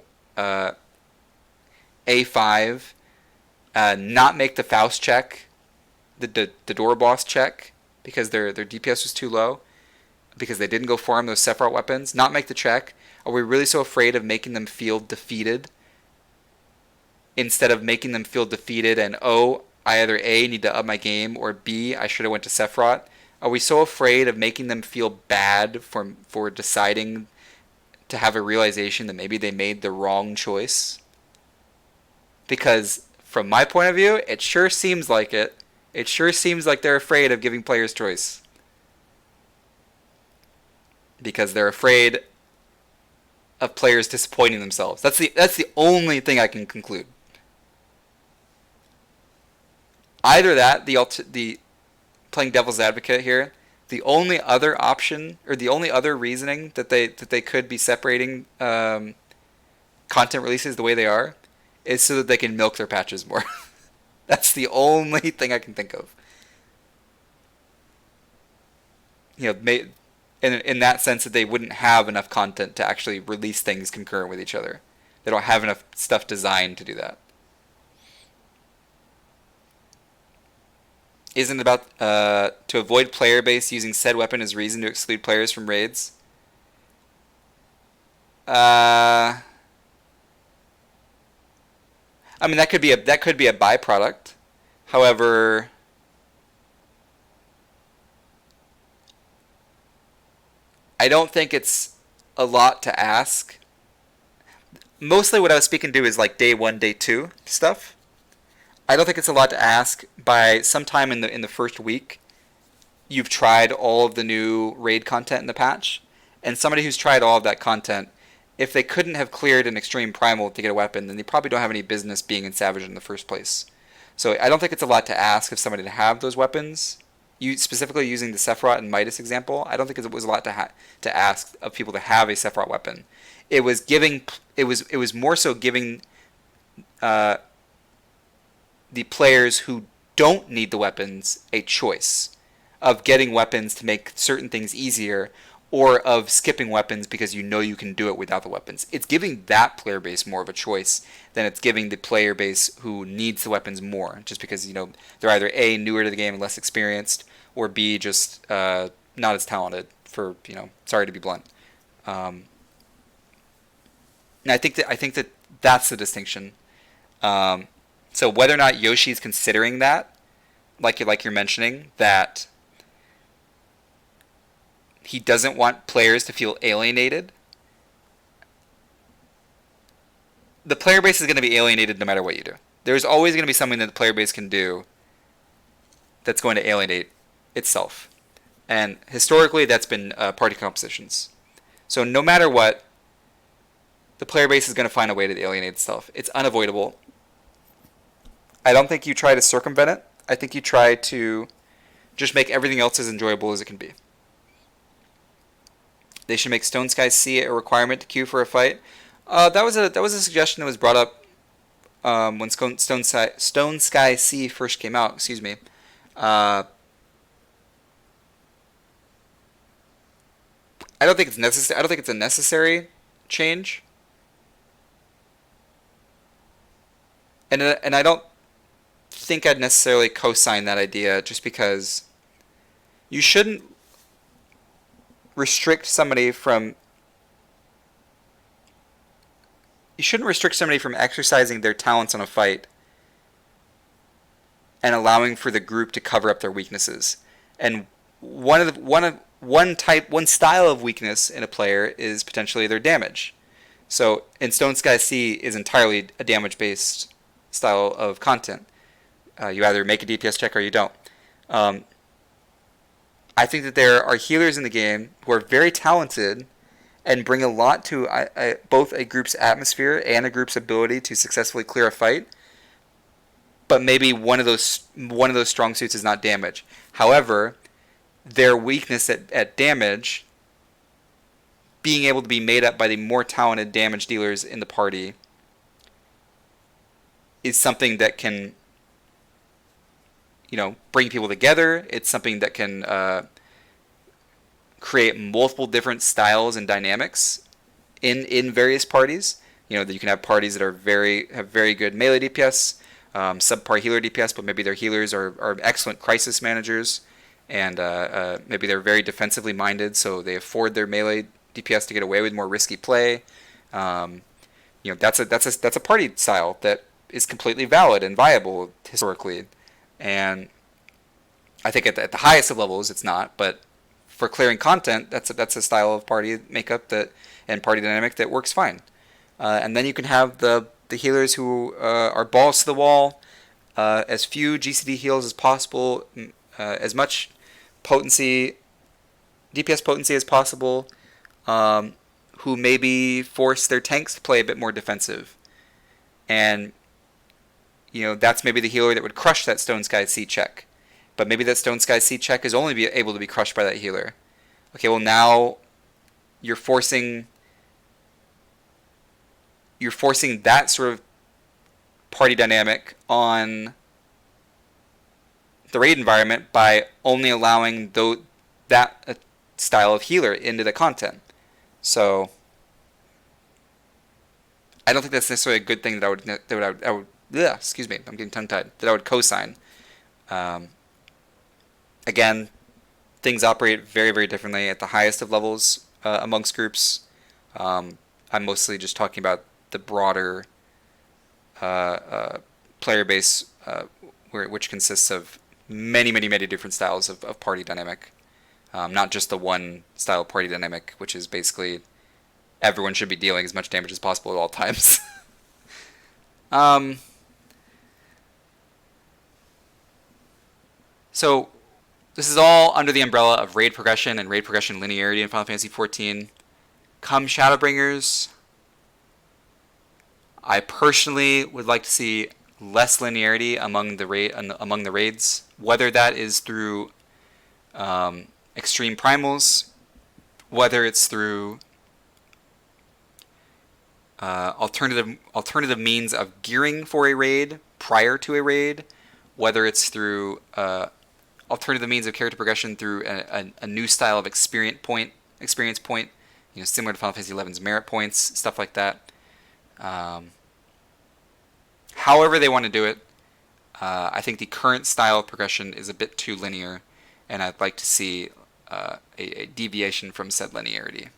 A5, not make the Faust check, the door boss check because their DPS was too low, because they didn't go farm those Sephiroth weapons, not make the check? Are we really so afraid of making them feel defeated instead of making them feel defeated and, oh, I either A, need to up my game, or B, I should have went to Sephiroth? Are we so afraid of making them feel bad for deciding to have a realization that maybe they made the wrong choice? Because from my point of view, it sure seems like it. It sure seems like they're afraid of giving players choice. Because they're afraid of players disappointing themselves. That's the only thing I can conclude. Either that, the playing devil's advocate here, the only other option or the only other reasoning that they could be separating content releases the way they are is so that they can milk their patches more. That's the only thing I can think of. You know, in that sense that they wouldn't have enough content to actually release things concurrent with each other. They don't have enough stuff designed to do that. Isn't it about to avoid player base using said weapon as reason to exclude players from raids? I mean, that could be a byproduct. However, I don't think it's a lot to ask. Mostly what I was speaking to is like day 1, day 2 stuff. I don't think it's a lot to ask. By sometime in the first week, you've tried all of the new raid content in the patch, and somebody who's tried all of that content, if they couldn't have cleared an extreme primal to get a weapon, then they probably don't have any business being in Savage in the first place. So I don't think it's a lot to ask of somebody to have those weapons. You specifically using the Sephiroth and Midas example, I don't think it was a lot to ask of people to have a Sephiroth weapon. It was more so giving the players who don't need the weapons a choice of getting weapons to make certain things easier, or of skipping weapons because you know you can do it without the weapons. It's giving that player base more of a choice than it's giving the player base who needs the weapons more, just because, you know, they're either A, newer to the game and less experienced, or B, just not as talented, for, you know, sorry to be blunt. And I think that that's the distinction. So whether or not Yoshi's considering that, like you're mentioning, that he doesn't want players to feel alienated. The player base is going to be alienated no matter what you do. There's always going to be something that the player base can do that's going to alienate itself. And historically, that's been party compositions. So no matter what, the player base is going to find a way to alienate itself. It's unavoidable. I don't think you try to circumvent it. I think you try to just make everything else as enjoyable as it can be. They should make Stone Sky C a requirement to queue for a fight. That was a suggestion that was brought up when Stone Sky C first came out. Excuse me. I don't think it's necessary. I don't think it's a necessary change. and I don't think I'd necessarily co-sign that idea, just because you shouldn't restrict somebody from exercising their talents on a fight and allowing for the group to cover up their weaknesses. And one style of weakness in a player is potentially their damage. So, in Stone Sky Sea is entirely a damage-based style of content. You either make a DPS check or you don't. I think that there are healers in the game who are very talented and bring a lot to both a group's atmosphere and a group's ability to successfully clear a fight. But maybe one of those strong suits is not damage. However, their weakness at damage being able to be made up by the more talented damage dealers in the party is something that can, bring people together. It's something that can create multiple different styles and dynamics in various parties. That you can have parties that have very good melee DPS, subpar healer DPS, but maybe their healers are excellent crisis managers, and maybe they're very defensively minded, so they afford their melee DPS to get away with more risky play. That's a party style that is completely valid and viable historically, and I think at the highest of levels it's not, but for clearing content, that's a style of party makeup and party dynamic that works fine. And then you can have the healers who are balls to the wall, as few GCD heals as possible, as much DPS potency as possible, who maybe force their tanks to play a bit more defensive. And, that's maybe the healer that would crush that Stone Sky Sea check. But maybe that Stone Sky Sea check is only able to be crushed by that healer. Okay, well now you're forcing that sort of party dynamic on the raid environment by only allowing that style of healer into the content. So I don't think that's necessarily a good thing that I would excuse me, I'm getting tongue-tied, that I would co-sign. Again, things operate very, very differently at the highest of levels amongst groups. I'm mostly just talking about the broader player base, which consists of many, many, many different styles of party dynamic. Not just the one style of party dynamic, which is basically everyone should be dealing as much damage as possible at all times. So this is all under the umbrella of raid progression and raid progression linearity in Final Fantasy XIV. Come Shadowbringers, I personally would like to see less linearity among the raids, whether that is through extreme primals, whether it's through alternative means of gearing for a raid prior to a raid, whether it's through alternative means of character progression through a new style of experience point, similar to Final Fantasy XI's merit points, stuff like that. However they want to do it, I think the current style of progression is a bit too linear, and I'd like to see a deviation from said linearity.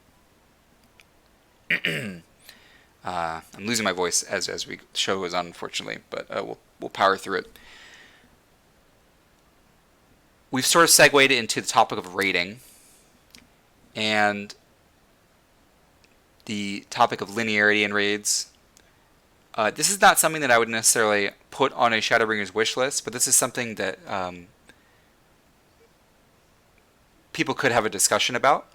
I'm losing my voice as the show goes on, unfortunately, but we'll power through it. We've sort of segued into the topic of raiding, and the topic of linearity in raids. This is not something that I would necessarily put on a Shadowbringers wish list, but this is something that people could have a discussion about.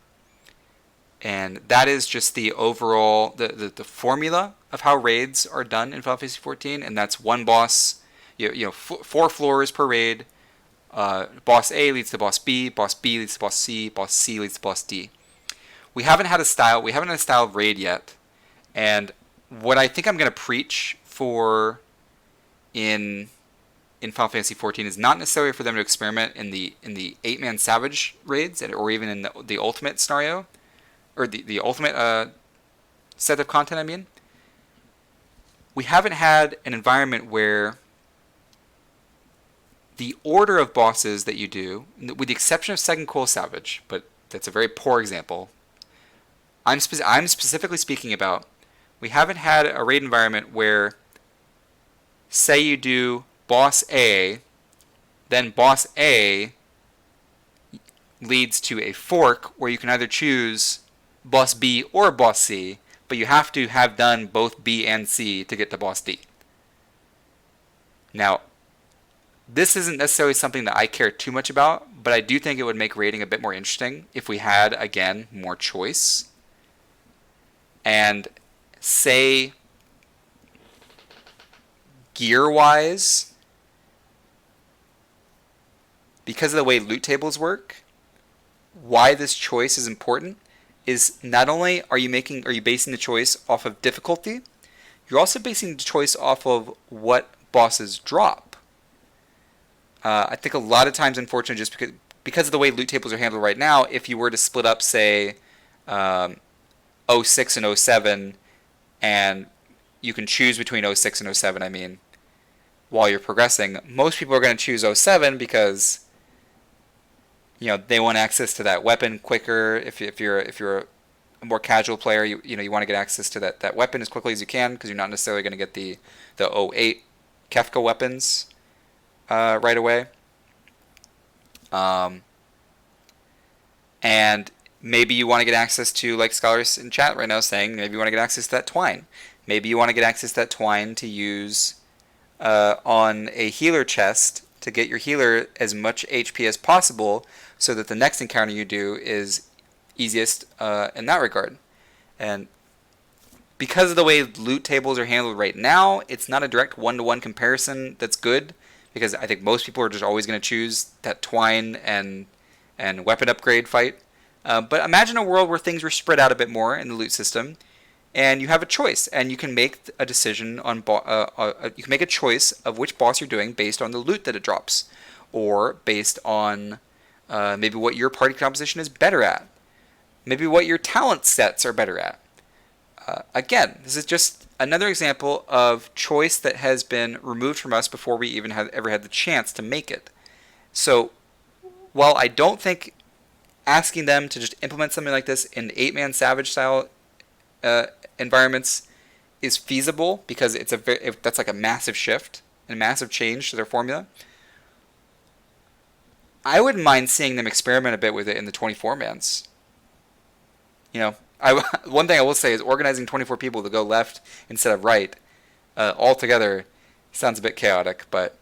And that is just the overall, the formula of how raids are done in Final Fantasy XIV, and that's one boss, 4 floors per raid. Boss A leads to boss B leads to boss C leads to boss D. We haven't had a style of raid yet, and what I think I'm going to preach for in Final Fantasy XIV is not necessarily for them to experiment in the 8-man Savage raids, or even in the ultimate scenario, or the ultimate set of content, I mean. we haven't had an environment where the order of bosses that you do, with the exception of Second Coal Salvage, but that's a very poor example. I'm specifically speaking about, we haven't had a raid environment where, say you do boss A, then boss A leads to a fork where you can either choose boss B or boss C, but you have to have done both B and C to get to boss D. Now, this isn't necessarily something that I care too much about, but I do think it would make raiding a bit more interesting if we had, again, more choice. And say, gear-wise, because of the way loot tables work, why this choice is important is not only are you basing the choice off of difficulty, you're also basing the choice off of what bosses drop. I think a lot of times, unfortunately, just because of the way loot tables are handled right now, if you were to split up, say, 06 and 07, and you can choose between 06 and 07, I mean, while you're progressing, most people are going to choose 07 because they want access to that weapon quicker. If you're a more casual player, you want to get access to that weapon as quickly as you can because you're not necessarily going to get the 08 Kefka weapons right away. And maybe you want to get access to, like scholars in chat right now saying, maybe you want to get access to that twine. Maybe you want to get access to that twine to use on a healer chest to get your healer as much HP as possible so that the next encounter you do is easiest in that regard. And because of the way loot tables are handled right now, it's not a direct one-to-one comparison that's good, because I think most people are just always going to choose that twine and weapon upgrade fight. But imagine a world where things were spread out a bit more in the loot system, and you have a choice, and you can make a decision on you can make a choice of which boss you're doing based on the loot that it drops, or based on maybe what your party composition is better at, maybe what your talent sets are better at. Again, this is just another example of choice that has been removed from us before we even ever had the chance to make it. So, while I don't think asking them to just implement something like this in 8-man Savage style environments is feasible, because that's like a massive shift and a massive change to their formula, I wouldn't mind seeing them experiment a bit with it in the 24-mans. One thing I will say is organizing 24 people to go left instead of right all together sounds a bit chaotic, but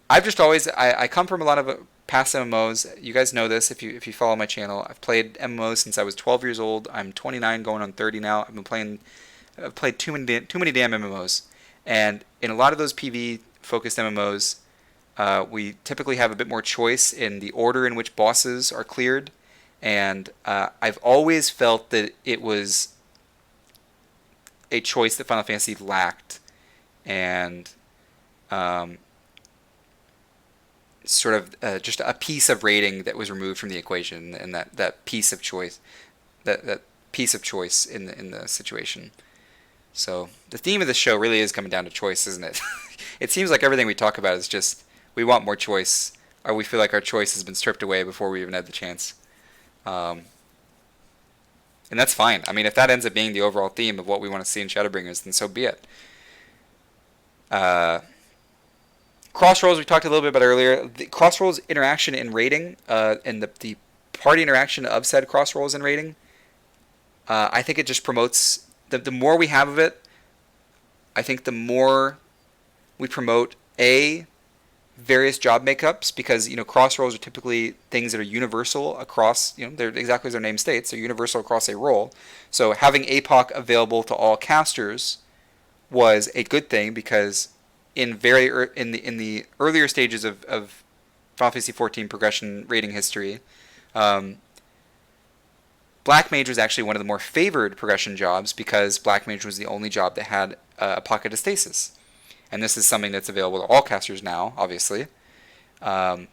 I've just always I come from a lot of past MMOs. You guys know this if you follow my channel. I've played MMOs since I was 12 years old. I'm 29 going on 30 now. I've played too many damn MMOs. And in a lot of those PvE focused MMOs, we typically have a bit more choice in the order in which bosses are cleared. And I've always felt that it was a choice that Final Fantasy lacked, and sort of just a piece of rating that was removed from the equation, and that piece of choice, that piece of choice in the situation. So the theme of the show really is coming down to choice, isn't it? It seems like everything we talk about is just we want more choice, or we feel like our choice has been stripped away before we even had the chance. And that's fine. I mean, if that ends up being the overall theme of what we want to see in Shadowbringers, then so be it. Crossroads we talked a little bit about earlier. The Crossroads interaction in raiding, and the party interaction of said Crossroads in raiding, I think it just promotes, the more we have of it, I think the more we promote various job makeups, because crossroads are typically things that are universal across, they're exactly as their name states, they're universal across a role. So having APOC available to all casters was a good thing, because in the earlier stages of Final Fantasy XIV progression rating history, Black Mage was actually one of the more favored progression jobs, because Black Mage was the only job that had a pocket of stasis. And this is something that's available to all casters now, obviously. However,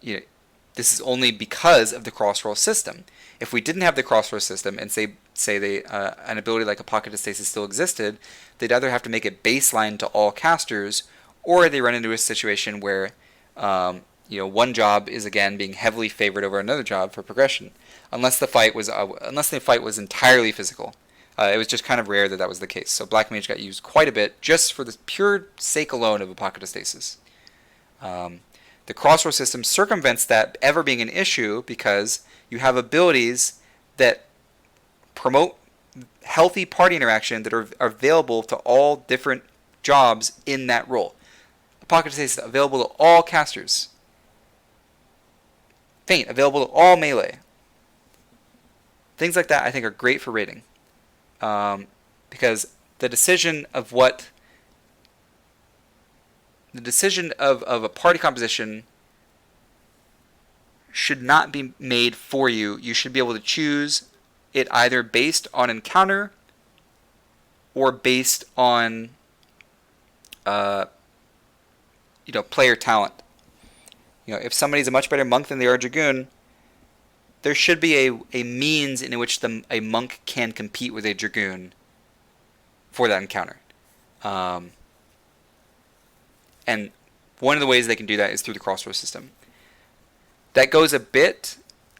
this is only because of the crossroll system. If we didn't have the crossroll system, and say say an ability like a Pocket of Stasis still existed, they'd either have to make it baseline to all casters, or they run into a situation where one job is again being heavily favored over another job for progression, unless the fight was entirely physical. It was just kind of rare that that was the case. So Black Mage got used quite a bit just for the pure sake alone of a Pocket of Stasis. The crossroad system circumvents that ever being an issue because you have abilities that promote healthy party interaction that are available to all different jobs in that role. A Pocket of Stasis available to all casters. Feint available to all melee. Things like that I think are great for raiding. Because the decision of a party composition should not be made for you. You should be able to choose it either based on encounter or based on player talent. If somebody's a much better monk than they are dragoon, there should be a means in which a monk can compete with a dragoon for that encounter. And one of the ways they can do that is through the crossroad system. That goes a bit,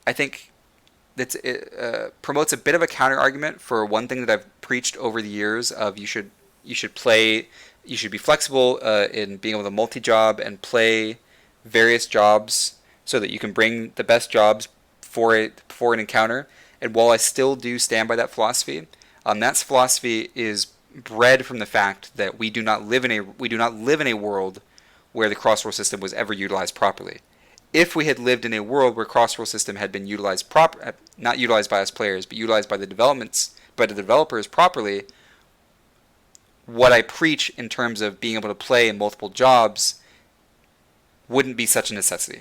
I think, it promotes a bit of a counter argument for one thing that I've preached over the years of you should be flexible in being able to multi-job and play various jobs so that you can bring the best jobs for an encounter. And while I still do stand by that philosophy is bred from the fact that we do not live in a world where the crossroad system was ever utilized properly. If we had lived in a world where crossroad system had been utilized not utilized by us players, but utilized by the developers properly, what I preach in terms of being able to play in multiple jobs wouldn't be such a necessity.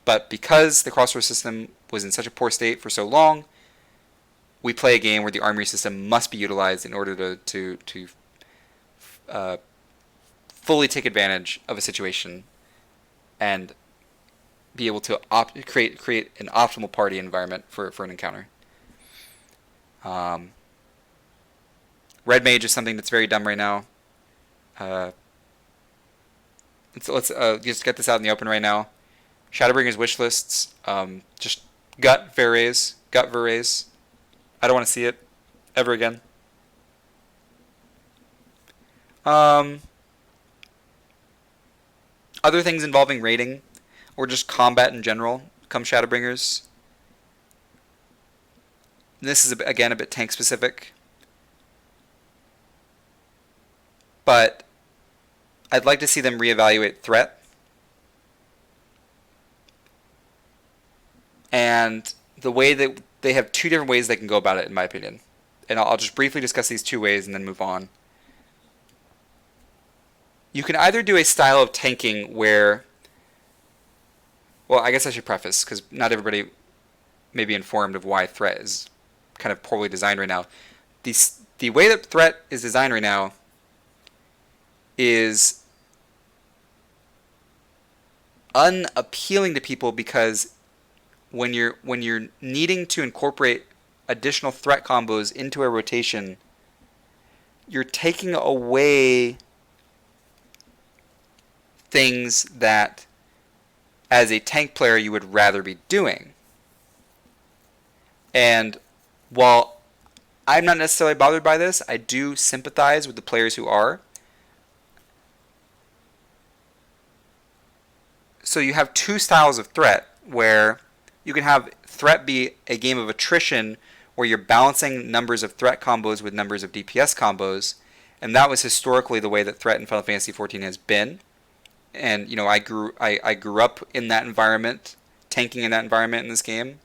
But because the crossroad system was in such a poor state for so long, we play a game where the armory system must be utilized in order to fully take advantage of a situation and be able to create an optimal party environment for an encounter. Red Mage is something that's very dumb right now. Let's just get this out in the open right now. Shadowbringers Wishlists, just gut Verrays. I don't want to see it ever again. Other things involving raiding or just combat in general come Shadowbringers. This is again a bit tank specific, but I'd like to see them reevaluate threat. And the way that they have two different ways they can go about it, in my opinion. And I'll just briefly discuss these two ways and then move on. You can either do a style of tanking where, well, I guess I should preface, because not everybody may be informed of why threat is kind of poorly designed right now. The way that threat is designed right now is unappealing to people because when you're needing to incorporate additional threat combos into a rotation, you're taking away things that as a tank player you would rather be doing. And while I'm not necessarily bothered by this, I do sympathize with the players who are. So you have two styles of threat where you can have threat be a game of attrition where you're balancing numbers of threat combos with numbers of DPS combos, and that was historically the way that threat in Final Fantasy XIV has been. And I grew up in that environment, tanking in that environment in this game,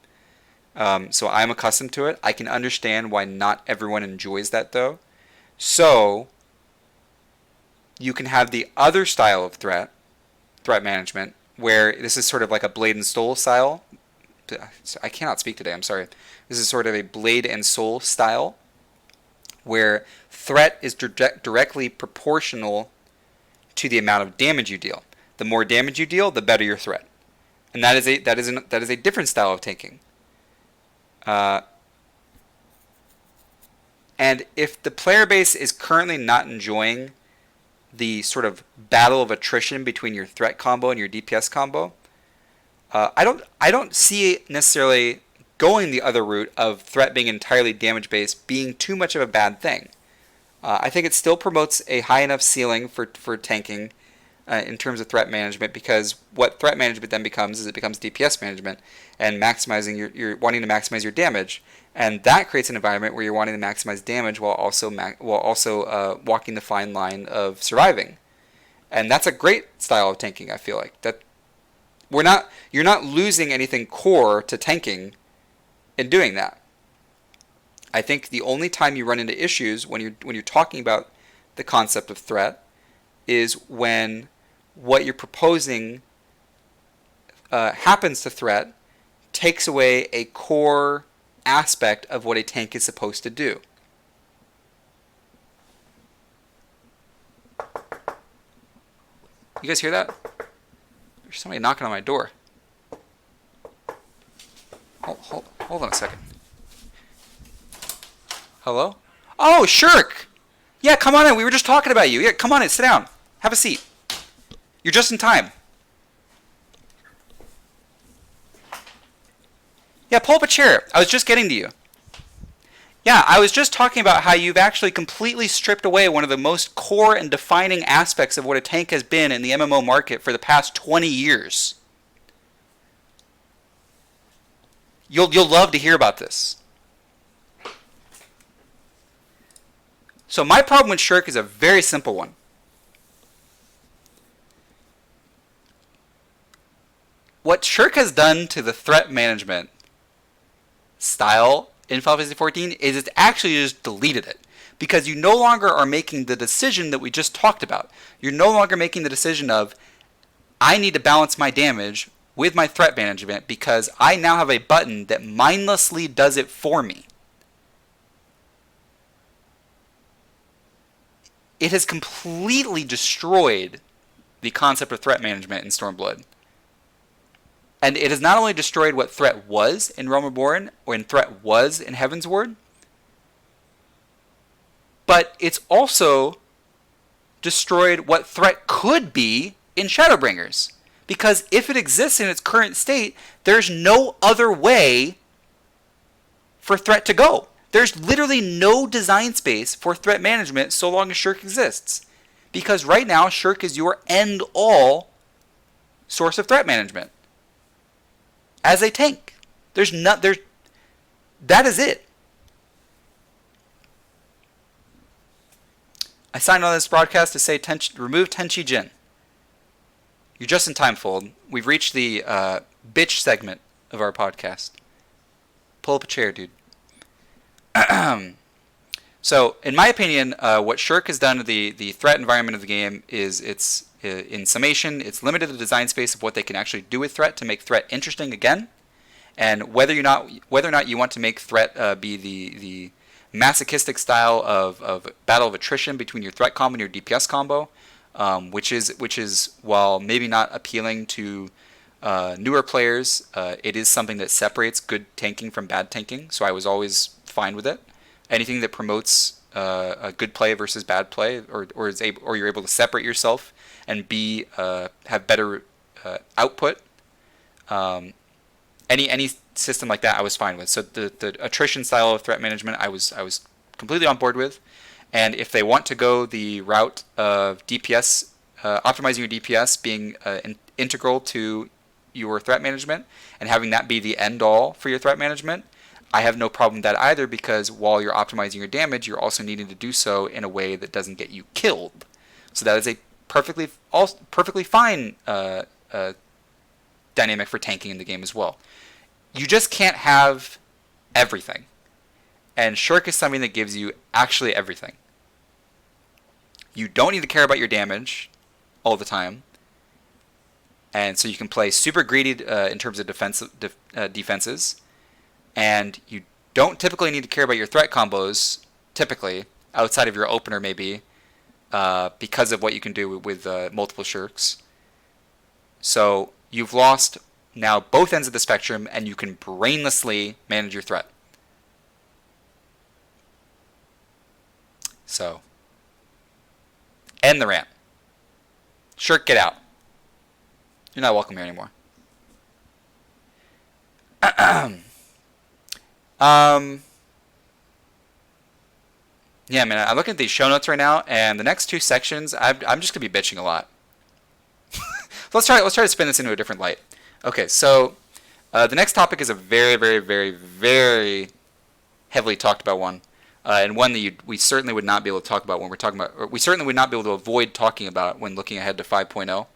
so I'm accustomed to it. I can understand why not everyone enjoys that though. So you can have the other style of threat management, where this is sort of like a Blade and Soul style. I cannot speak today, I'm sorry. This is sort of a Blade and Soul style, where threat is directly proportional to the amount of damage you deal. The more damage you deal, the better your threat. And that is a different style of tanking. And if the player base is currently not enjoying the sort of battle of attrition between your threat combo and your DPS combo, I don't see it necessarily going the other route of threat being entirely damage based being too much of a bad thing. I think it still promotes a high enough ceiling for tanking in terms of threat management, because what threat management then becomes is it becomes DPS management and maximizing you're wanting to maximize your damage, and that creates an environment where you're wanting to maximize damage while also walking the fine line of surviving, and that's a great style of tanking. I feel like that you're not losing anything core to tanking in doing that. I think the only time you run into issues when you're talking about the concept of threat is when what you're proposing happens to threat takes away a core aspect of what a tank is supposed to do. You guys hear that? There's somebody knocking on my door. Hold on a second. Hello? Oh, Shirk! Yeah, come on in. We were just talking about you. Yeah, come on in. Sit down. Have a seat. You're just in time. Yeah, pull up a chair. I was just getting to you. Yeah, I was just talking about how you've actually completely stripped away one of the most core and defining aspects of what a tank has been in the MMO market for the past 20 years. You'll love to hear about this. So my problem with Shirk is a very simple one. What Shirk has done to the threat management style in Final Fantasy XIV is it's actually just deleted it. Because you no longer are making the decision that we just talked about. You're no longer making the decision of, I need to balance my damage with my threat management because I now have a button that mindlessly does it for me. It has completely destroyed the concept of threat management in Stormblood. And it has not only destroyed what threat was in Realm Reborn, or in threat was in Heavensward, but it's also destroyed what threat could be in Shadowbringers. Because if it exists in its current state, there's no other way for threat to go. There's literally no design space for threat management so long as Shirk exists. Because right now, Shirk is your end-all source of threat management. As a tank. That is it. I signed on this broadcast to say remove Tenchi Jin. You're just in time, Fold. We've reached the bitch segment of our podcast. Pull up a chair, dude. So, in my opinion, what Shirk has done to the threat environment of the game is in summation, it's limited the design space of what they can actually do with threat to make threat interesting again. And whether or not you want to make threat be the masochistic style of battle of attrition between your threat combo and your DPS combo, which is while maybe not appealing to newer players, it is something that separates good tanking from bad tanking. So I was always fine with it. Anything that promotes a good play versus bad play, or you're able to separate yourself and have better output. Any system like that, I was fine with. So the attrition style of threat management, I was completely on board with. And if they want to go the route of DPS, optimizing your DPS being integral to your threat management, and having that be the end all for your threat management, I have no problem with that either, because while you're optimizing your damage, you're also needing to do so in a way that doesn't get you killed. So that is a perfectly fine dynamic for tanking in the game as well. You just can't have everything. And Shirk is something that gives you actually everything. You don't need to care about your damage all the time. And so you can play super greedy in terms of defenses. And you don't typically need to care about your threat combos, typically, outside of your opener maybe, because of what you can do with multiple Shirks. So you've lost now both ends of the spectrum, and you can brainlessly manage your threat. So, end the rant. Shirk, get out. You're not welcome here anymore. Yeah, man, I'm looking at these show notes right now, and the next two sections, I'm just gonna be bitching a lot. Let's try to spin this into a different light. Okay, so the next topic is a very, very, very, very heavily talked about one, and one that we certainly would not be able to talk about when we're talking about, or we certainly would not be able to avoid talking about when looking ahead to 5.0.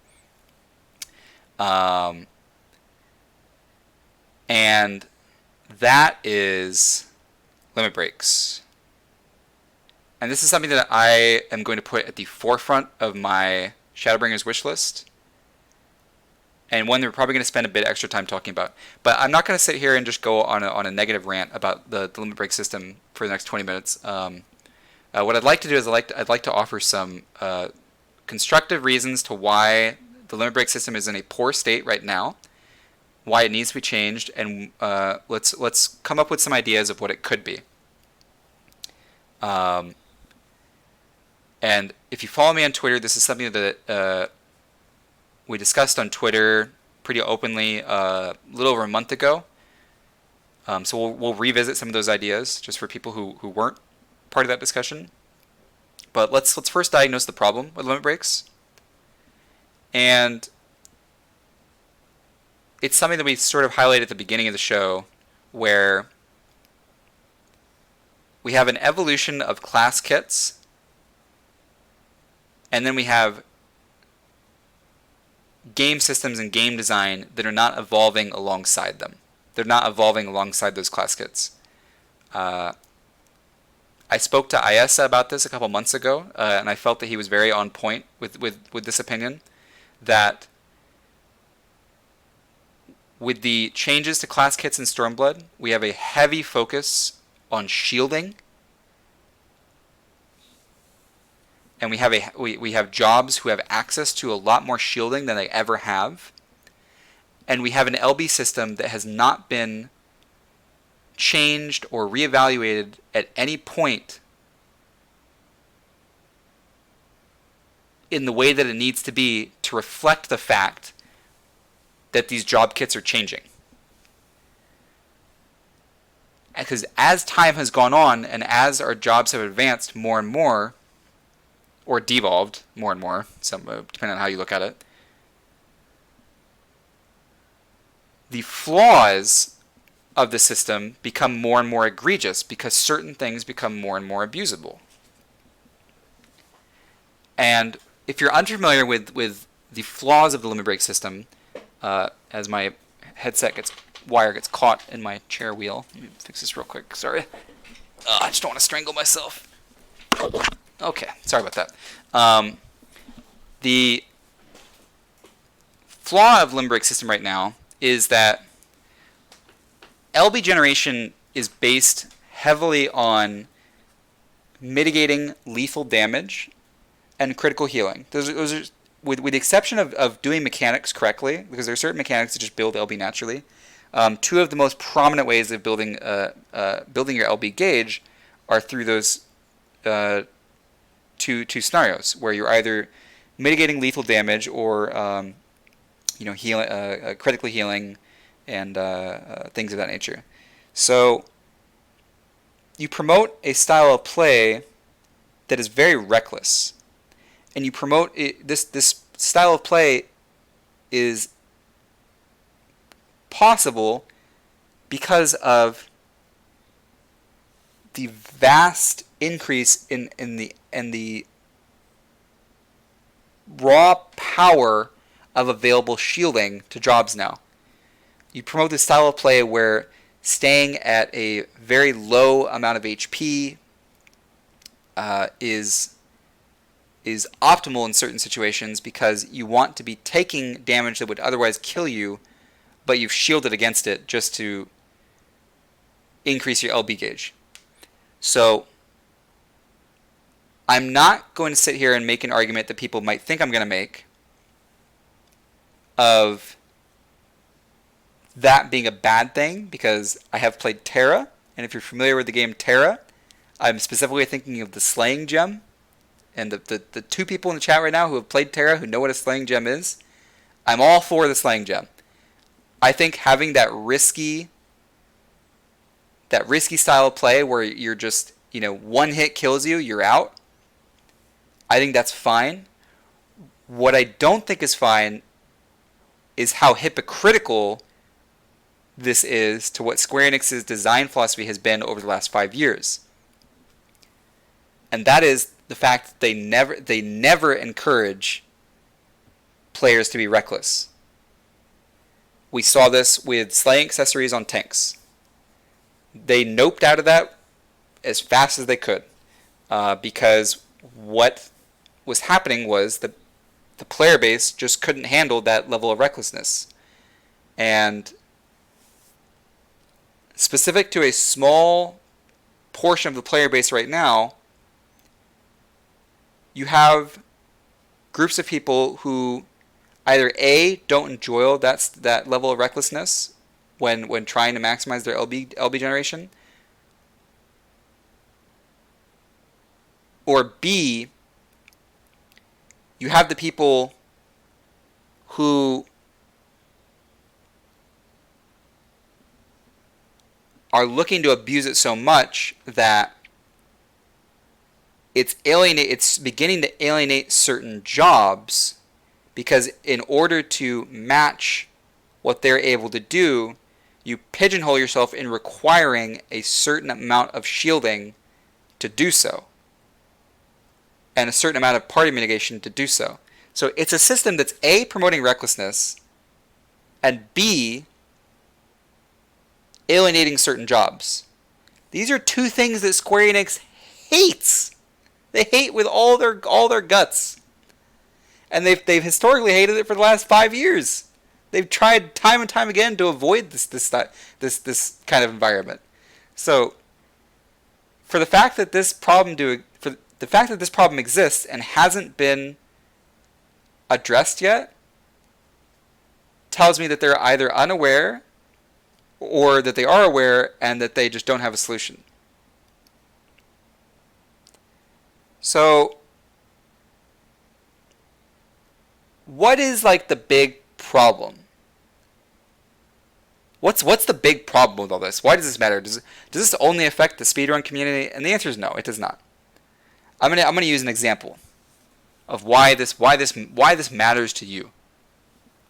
And that is limit breaks. And this is something that I am going to put at the forefront of my Shadowbringers wishlist, and one that we're probably going to spend a bit extra time talking about. But I'm not going to sit here and just go on a negative rant about the limit break system for the next 20 minutes. What I'd like to do is I'd like to offer some constructive reasons to why the limit break system is in a poor state right now, why it needs to be changed, and let's come up with some ideas of what it could be. And if you follow me on Twitter, this is something that we discussed on Twitter pretty openly a little over a month ago. So we'll revisit some of those ideas just for people who weren't part of that discussion. But let's first diagnose the problem with limit breaks. And it's something that we sort of highlighted at the beginning of the show, where we have an evolution of class kits, and then we have game systems and game design that are not evolving alongside them. They're not evolving alongside those class kits. I spoke to Ayesa about this a couple months ago, and I felt that he was very on point with this opinion, that with the changes to class kits in Stormblood, we have a heavy focus on shielding, and we have jobs who have access to a lot more shielding than they ever have, and we have an LB system that has not been changed or reevaluated at any point in the way that it needs to be to reflect the fact that these job kits are changing. Because as time has gone on and as our jobs have advanced more and more, or devolved more and more, depending on how you look at it, the flaws of the system become more and more egregious because certain things become more and more abusable. And if you're unfamiliar with the flaws of the limit break system, as my headset wire gets caught in my chair wheel. Let me fix this real quick. Sorry. I just don't want to strangle myself. Okay, sorry about that. The flaw of limit break system right now is that LB generation is based heavily on mitigating lethal damage and critical healing. Those are with the exception of doing mechanics correctly, because there are certain mechanics that just build LB naturally. Two of the most prominent ways of building your LB gauge are through those two scenarios, where you're either mitigating lethal damage or critically healing and things of that nature. So you promote a style of play that is very reckless, and you promote this style of play is possible because of the vast increase in the raw power of available shielding to jobs now. You promote this style of play where staying at a very low amount of HP is optimal in certain situations, because you want to be taking damage that would otherwise kill you, but you've shielded against it just to increase your LB gauge. So I'm not going to sit here and make an argument that people might think I'm going to make of that being a bad thing, because I have played Terra, and if you're familiar with the game Terra, I'm specifically thinking of the slaying gem. And the two people in the chat right now who have played Terra who know what a slaying gem is, I'm all for the slaying gem. I think having that risky style of play where you're just, one hit kills you, you're out, I think that's fine. What I don't think is fine is how hypocritical this is to what Square Enix's design philosophy has been over the last 5 years. And that is the fact that they never encourage players to be reckless. We saw this with slaying accessories on tanks. They noped out of that as fast as they could, because what was happening was that the player base just couldn't handle that level of recklessness. And specific to a small portion of the player base right now, you have groups of people who either A, don't enjoy that level of recklessness when trying to maximize their LB generation, or B, you have the people who are looking to abuse it so much that it's beginning to alienate certain jobs, because in order to match what they're able to do, you pigeonhole yourself in requiring a certain amount of shielding to do so, and a certain amount of party mitigation to do so. So it's a system that's A, promoting recklessness, and B, alienating certain jobs. These are two things that Square Enix hates. They hate with all their guts. And they've historically hated it for the last 5 years. They've tried time and time again to avoid this kind of environment. So, for the fact that this problem exists and hasn't been addressed yet, tells me that they're either unaware, or that they are aware and that they just don't have a solution. So, what is like the big problem? What's the big problem with all this? Why does this matter? Does this only affect the speedrun community? And the answer is no, it does not. I'm gonna use an example of why this matters to you.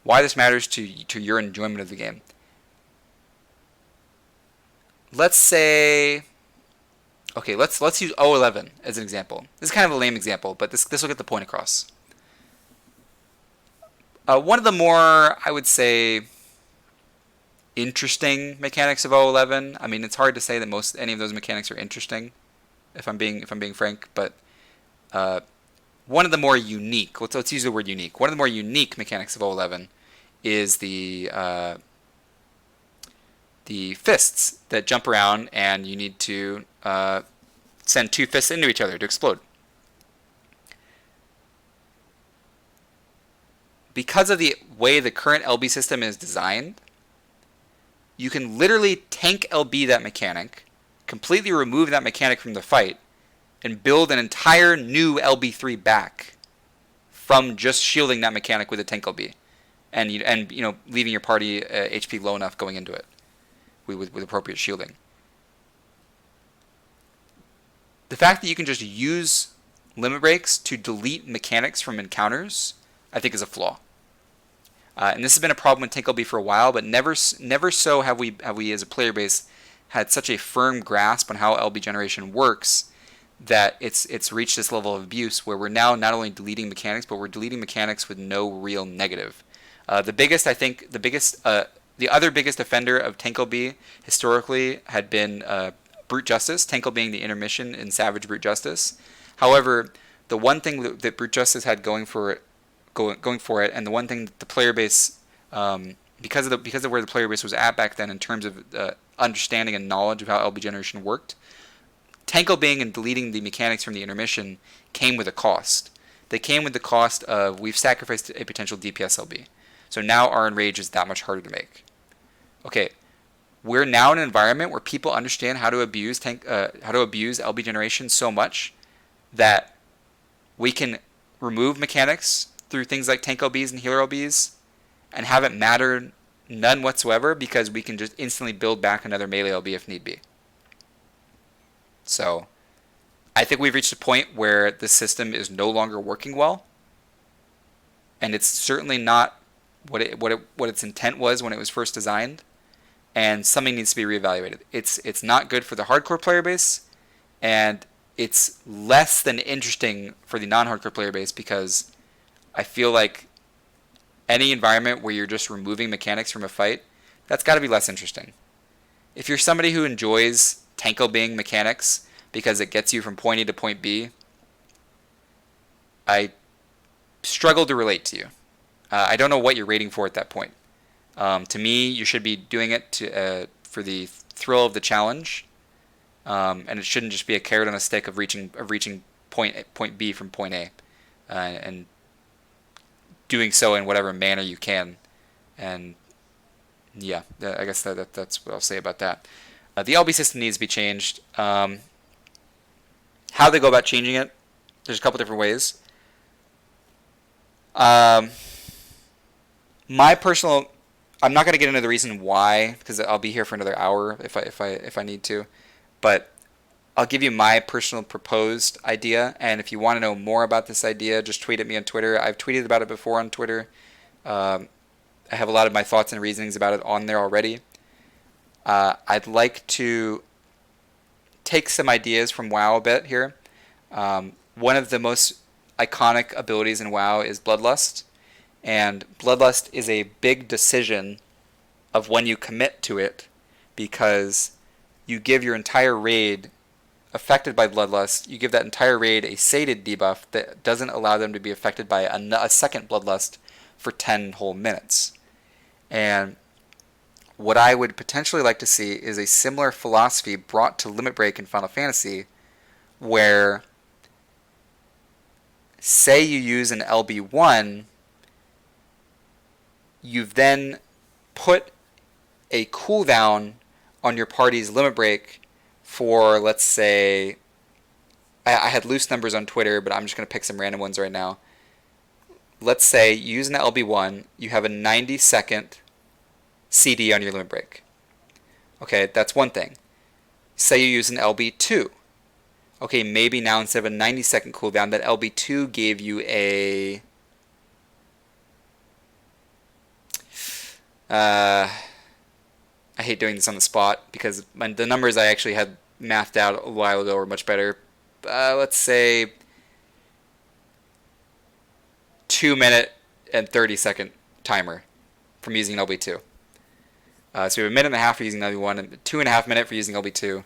Why this matters to your enjoyment of the game. Let's say, okay, let's use 011 as an example. This is kind of a lame example, but this will get the point across. One of the more, I would say, interesting mechanics of 011. I mean, it's hard to say that any of those mechanics are interesting, if I'm being frank. But one of the more unique. Let's use the word unique. One of the more unique mechanics of 011 is the fists that jump around, and you need to send two fists into each other to explode. Because of the way the current LB system is designed, you can literally tank LB that mechanic, completely remove that mechanic from the fight, and build an entire new LB3 back from just shielding that mechanic with a tank LB, and leaving your party HP low enough going into it with appropriate shielding. The fact that you can just use limit breaks to delete mechanics from encounters, I think, is a flaw. And this has been a problem with Tank LB for a while, but never so have we as a player base had such a firm grasp on how LB generation works that it's reached this level of abuse where we're now not only deleting mechanics, but we're deleting mechanics with no real negative. The other biggest offender of Tank LB historically had been Brute Justice, Tank LB being the intermission in Savage Brute Justice. However, the one thing that Brute Justice had going for it, and the one thing that the player base, because of where the player base was at back then in terms of understanding and knowledge of how LB generation worked, Tank LBing and deleting the mechanics from the intermission came with a cost. They came with the cost of we've sacrificed a potential DPS LB. So now our enrage is that much harder to make. Okay, we're now in an environment where people understand how to abuse LB generation so much that we can remove mechanics through things like tank LBs and healer LBs and have it matter none whatsoever, because we can just instantly build back another melee LB if need be. So I think we've reached a point where the system is no longer working well, and it's certainly not what its intent was when it was first designed, and something needs to be reevaluated. It's not good for the hardcore player base, and it's less than interesting for the non-hardcore player base, because I feel like any environment where you're just removing mechanics from a fight, that's got to be less interesting. If you're somebody who enjoys tank being mechanics because it gets you from point A to point B, I struggle to relate to you. I don't know what you're rating for at that point. To me, you should be doing it for the thrill of the challenge, and it shouldn't just be a carrot on a stick of reaching point B from point A, and doing so in whatever manner you can. And yeah, I guess that's what I'll say about that. The LB system needs to be changed. How they go about changing it, there's a couple different ways. My personal, I'm not going to get into the reason why, because I'll be here for another hour if I need to, but I'll give you my personal proposed idea, and if you want to know more about this idea, just tweet at me on Twitter. I've tweeted about it before on Twitter. I have a lot of my thoughts and reasonings about it on there already. I'd like to take some ideas from WoW a bit here. One of the most iconic abilities in WoW is Bloodlust, and Bloodlust is a big decision of when you commit to it, because you give your entire raid affected by Bloodlust, you give that entire raid a sated debuff that doesn't allow them to be affected by a second Bloodlust for 10 whole minutes. And what I would potentially like to see is a similar philosophy brought to Limit Break in Final Fantasy, where, say you use an LB1, you've then put a cooldown on your party's Limit Break for, let's say, I had loose numbers on Twitter, but I'm just going to pick some random ones right now. Let's say you use an LB1, you have a 90-second CD on your Limit Break. Okay, that's one thing. Say you use an LB2. Okay, maybe now instead of a 90-second cooldown, that LB2 gave you a... I hate doing this on the spot, because the numbers I actually had mathed out a while ago were much better. Let's say 2-minute and 30-second timer from using LB2. So we have a minute and a half for using LB1 and 2.5 minutes for using LB2.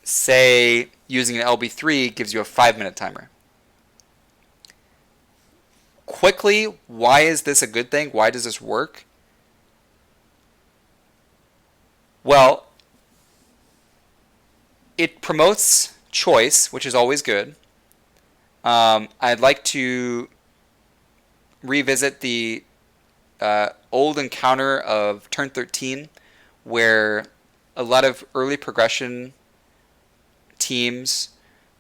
Say using an LB3 gives you a 5-minute timer. Quickly, why is this a good thing? Why does this work? Well, it promotes choice, which is always good. I'd like to revisit the old encounter of turn 13, where a lot of early progression teams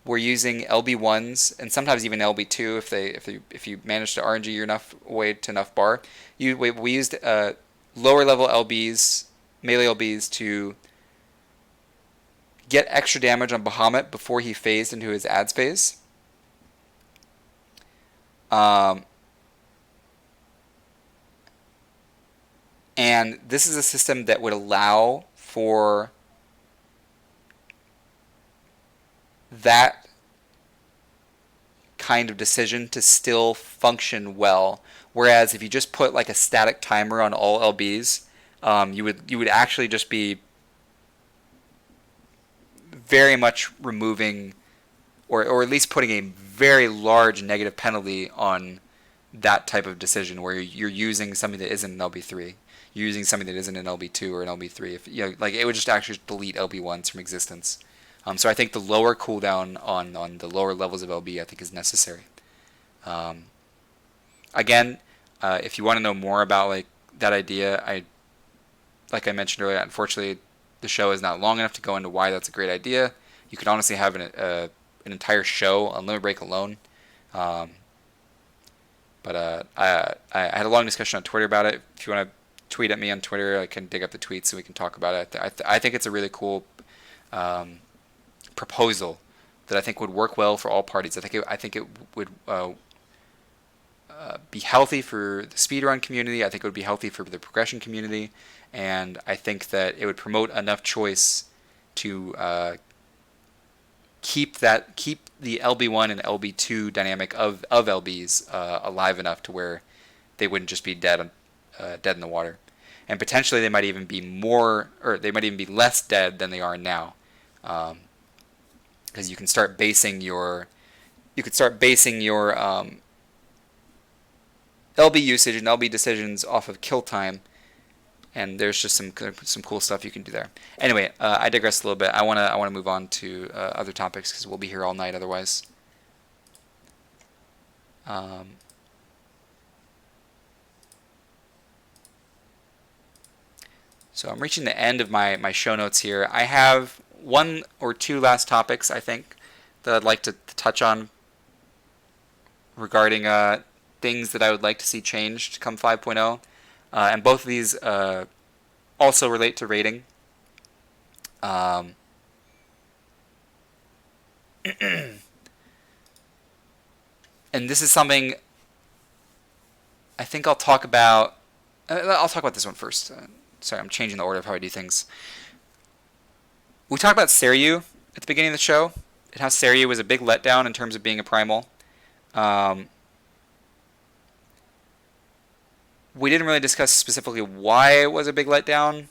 were using LB1s and sometimes even LB2 if you manage to RNG your enough way to enough bar. We used lower level LBs, melee LBs, to get extra damage on Bahamut before he phased into his ads phase. And this is a system that would allow for that kind of decision to still function well. Whereas if you just put like a static timer on all LBs, you would actually just be very much removing, or at least putting a very large negative penalty on that type of decision, where you're using something that isn't an LB3, you're using something that isn't an LB2 or an LB3. If like, it would just actually delete LB1s from existence. So I think the lower cooldown on the lower levels of LB, I think, is necessary. Again, if you want to know more about like that idea, like I mentioned earlier, unfortunately the show is not long enough to go into why that's a great idea. You could honestly have an entire show on Limit Break alone. But I had a long discussion on Twitter about it. If you want to tweet at me on Twitter, I can dig up the tweets and we can talk about it. I think it's a really cool proposal that I think would work well for all parties. I think it would be healthy for the speedrun community. I think it would be healthy for the progression community, and I think that it would promote enough choice to keep the LB1 and LB2 dynamic of LBs alive enough to where they wouldn't just be dead in the water, and potentially they might even be less dead than they are now, because you can start basing your LB usage and LB decisions off of kill time, and there's just some cool stuff you can do there. Anyway, I digress a little bit. I wanna move on to other topics because we'll be here all night otherwise. So I'm reaching the end of my show notes here. I have one or two last topics I think that I'd like to touch on regarding things that I would like to see changed come 5.0. And both of these also relate to rating. And this is something I think I'll talk about. I'll talk about this one first. Sorry, I'm changing the order of how I do things. We talked about Seiryu at the beginning of the show, and how Seiryu was a big letdown in terms of being a primal. We didn't really discuss specifically why it was a big letdown,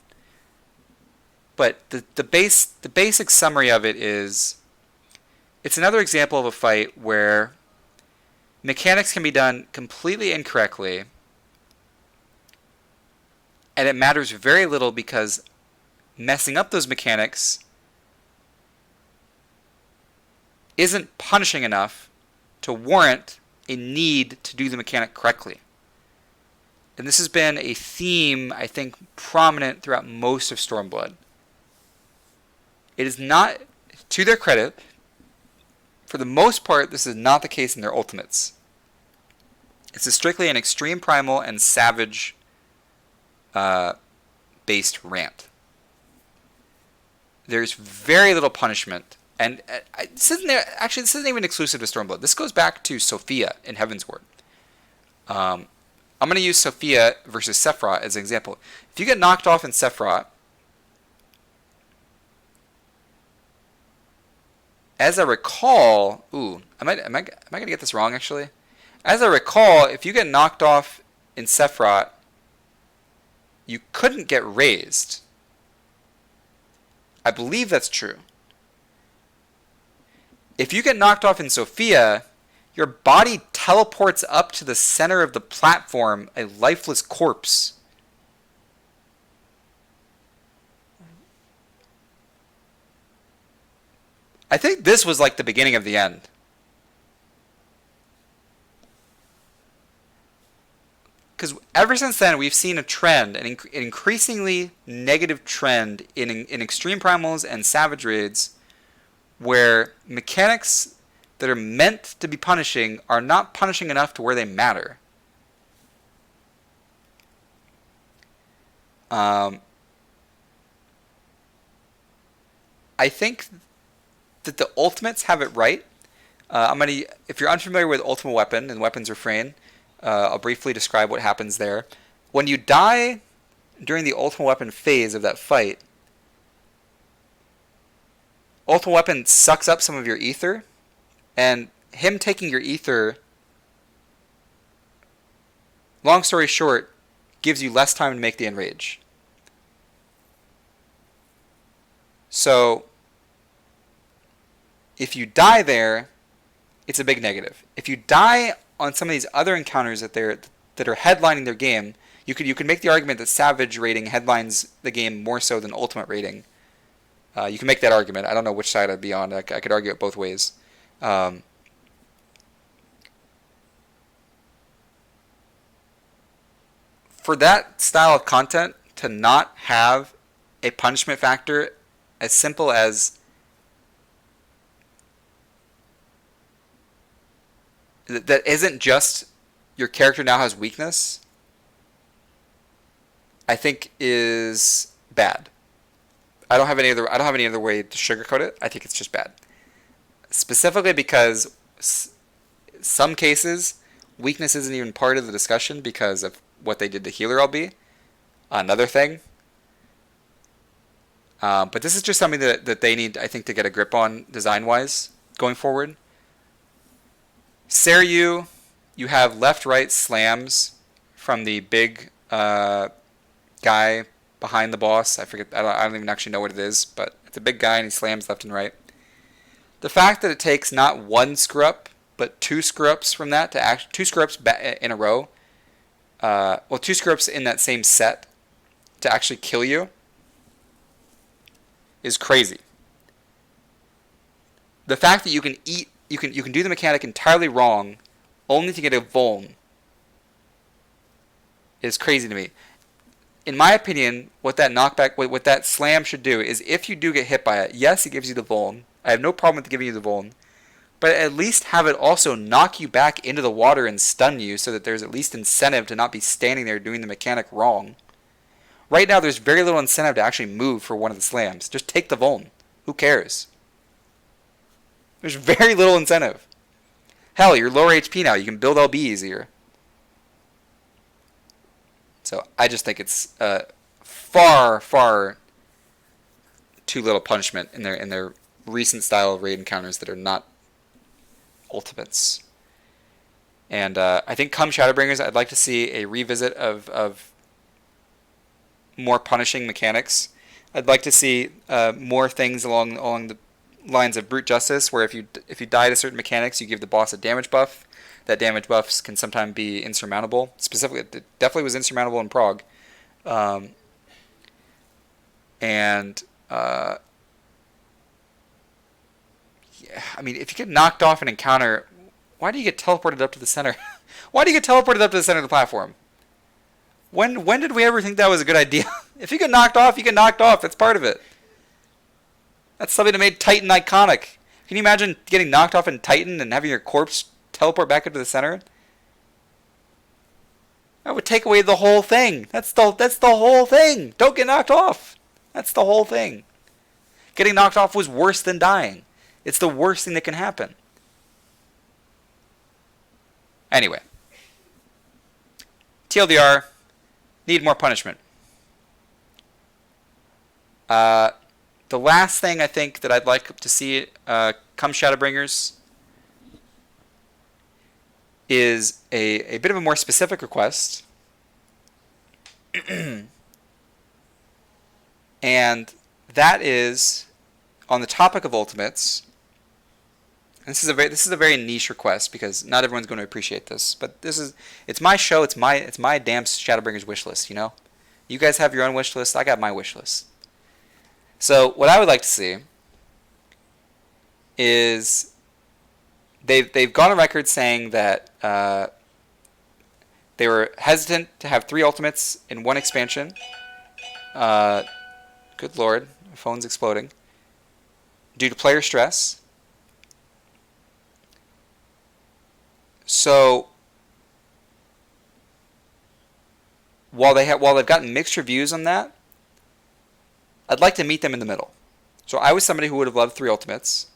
but the basic summary of it is it's another example of a fight where mechanics can be done completely incorrectly, and it matters very little because messing up those mechanics isn't punishing enough to warrant a need to do the mechanic correctly. And this has been a theme, I think, prominent throughout most of Stormblood. It is not, to their credit, for the most part, this is not the case in their ultimates. This is strictly an extreme primal and savage based rant. There's very little punishment, and this isn't even exclusive to Stormblood. This goes back to Sophia in Heavensward. I'm going to use Sophia versus Sephiroth as an example. If you get knocked off in Sephiroth, as I recall, am I going to get this wrong actually? As I recall, if you get knocked off in Sephiroth, you couldn't get raised. I believe that's true. If you get knocked off in Sophia, your body teleports up to the center of the platform, a lifeless corpse. I think this was like the beginning of the end. Because ever since then, we've seen a trend, an increasingly negative trend in extreme primals and savage raids, where mechanics that are meant to be punishing are not punishing enough to where they matter. I think that the ultimates have it right. If you're unfamiliar with Ultimate Weapon and Weapons Refrain, I'll briefly describe what happens there. When you die during the Ultimate Weapon phase of that fight, Ultimate Weapon sucks up some of your ether, and him taking your ether, long story short, gives you less time to make the enrage. So, if you die there, it's a big negative. If you die on some of these other encounters that are headlining their game, you could make the argument that Savage rating headlines the game more so than Ultimate rating. You can make that argument. I don't know which side I'd be on. I could argue it both ways. For that style of content to not have a punishment factor as simple as that isn't just your character now has weakness, I think is bad. I don't have any other way to sugarcoat it. I think it's just bad. Specifically because some cases weakness isn't even part of the discussion because of what they did to healer LB. Another thing. But this is just something that they need, I think, to get a grip on design-wise going forward. Seiryu, you have left-right slams from the big guy behind the boss. I forget. I don't even actually know what it is, but it's a big guy and he slams left and right. The fact that it takes not one screw up, but two screw ups from that to two screw ups in a row. Two screw ups in that same set to actually kill you is crazy. The fact that you can do the mechanic entirely wrong, only to get a vuln, is crazy to me. In my opinion, what that knockback, what that slam should do is, if you do get hit by it, yes, it gives you the vuln. I have no problem with giving you the vuln, but at least have it also knock you back into the water and stun you, so that there's at least incentive to not be standing there doing the mechanic wrong. Right now, there's very little incentive to actually move for one of the slams. Just take the vuln. Who cares? There's very little incentive. Hell, you're lower HP now. You can build LB easier. So I just think it's far, far too little punishment in their recent style of raid encounters that are not ultimates. And I think come Shadowbringers, I'd like to see a revisit of more punishing mechanics. I'd like to see more things along the lines of brute justice, where if you die to certain mechanics, you give the boss a damage buff. That damage buffs can sometimes be insurmountable. Specifically, it definitely was insurmountable in Prague. Yeah, I mean, if you get knocked off an encounter, why do you get teleported up to the center? Why do you get teleported up to the center of the platform? When did we ever think that was a good idea? If you get knocked off, you get knocked off. That's part of it. That's something that made Titan iconic. Can you imagine getting knocked off in Titan and having your corpse teleport back into the center? That would take away the whole thing. That's the whole thing. Don't get knocked off. That's the whole thing. Getting knocked off was worse than dying. It's the worst thing that can happen. Anyway. TLDR. Need more punishment. The last thing I think that I'd like to see come Shadowbringers is a bit of a more specific request. And that is on the topic of ultimates. And this is a very niche request because not everyone's going to appreciate this, but it's my show, it's my damn Shadowbringers wish list, you know? You guys have your own wish list, I got my wish list. So what I would like to see is they've gone on record saying that they were hesitant to have 3 ultimates in one expansion. Good lord, my phone's exploding. Due to player stress. So while they've gotten mixed reviews on that, I'd like to meet them in the middle. So I was somebody who would have loved 3 ultimates.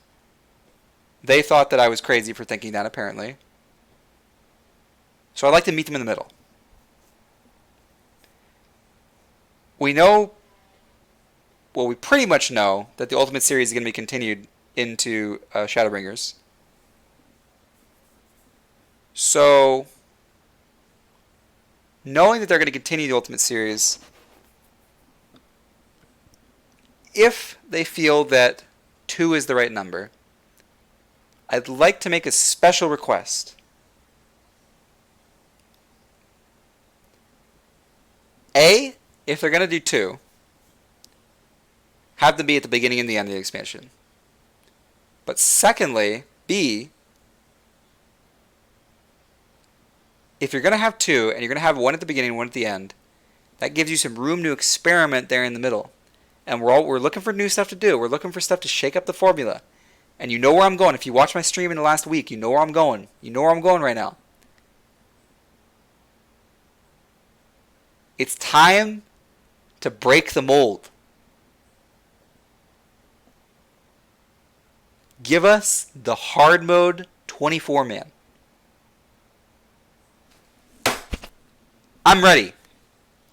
They thought that I was crazy for thinking that, apparently. So I'd like to meet them in the middle. We pretty much know that the Ultimate Series is going to be continued into Shadowbringers. So, knowing that they're going to continue the Ultimate Series, if they feel that 2 is the right number, I'd like to make a special request. A, if they're going to do 2, have them be at the beginning and the end of the expansion. But secondly, B, if you're going to have 2, and you're going to have one at the beginning and one at the end, that gives you some room to experiment there in the middle. and we're looking for new stuff to do. We're looking for stuff to shake up the formula. And you know where I'm going. If you watch my stream in the last week, you know where I'm going. You know where I'm going right now. It's time to break the mold. Give us the hard mode 24-man. I'm ready.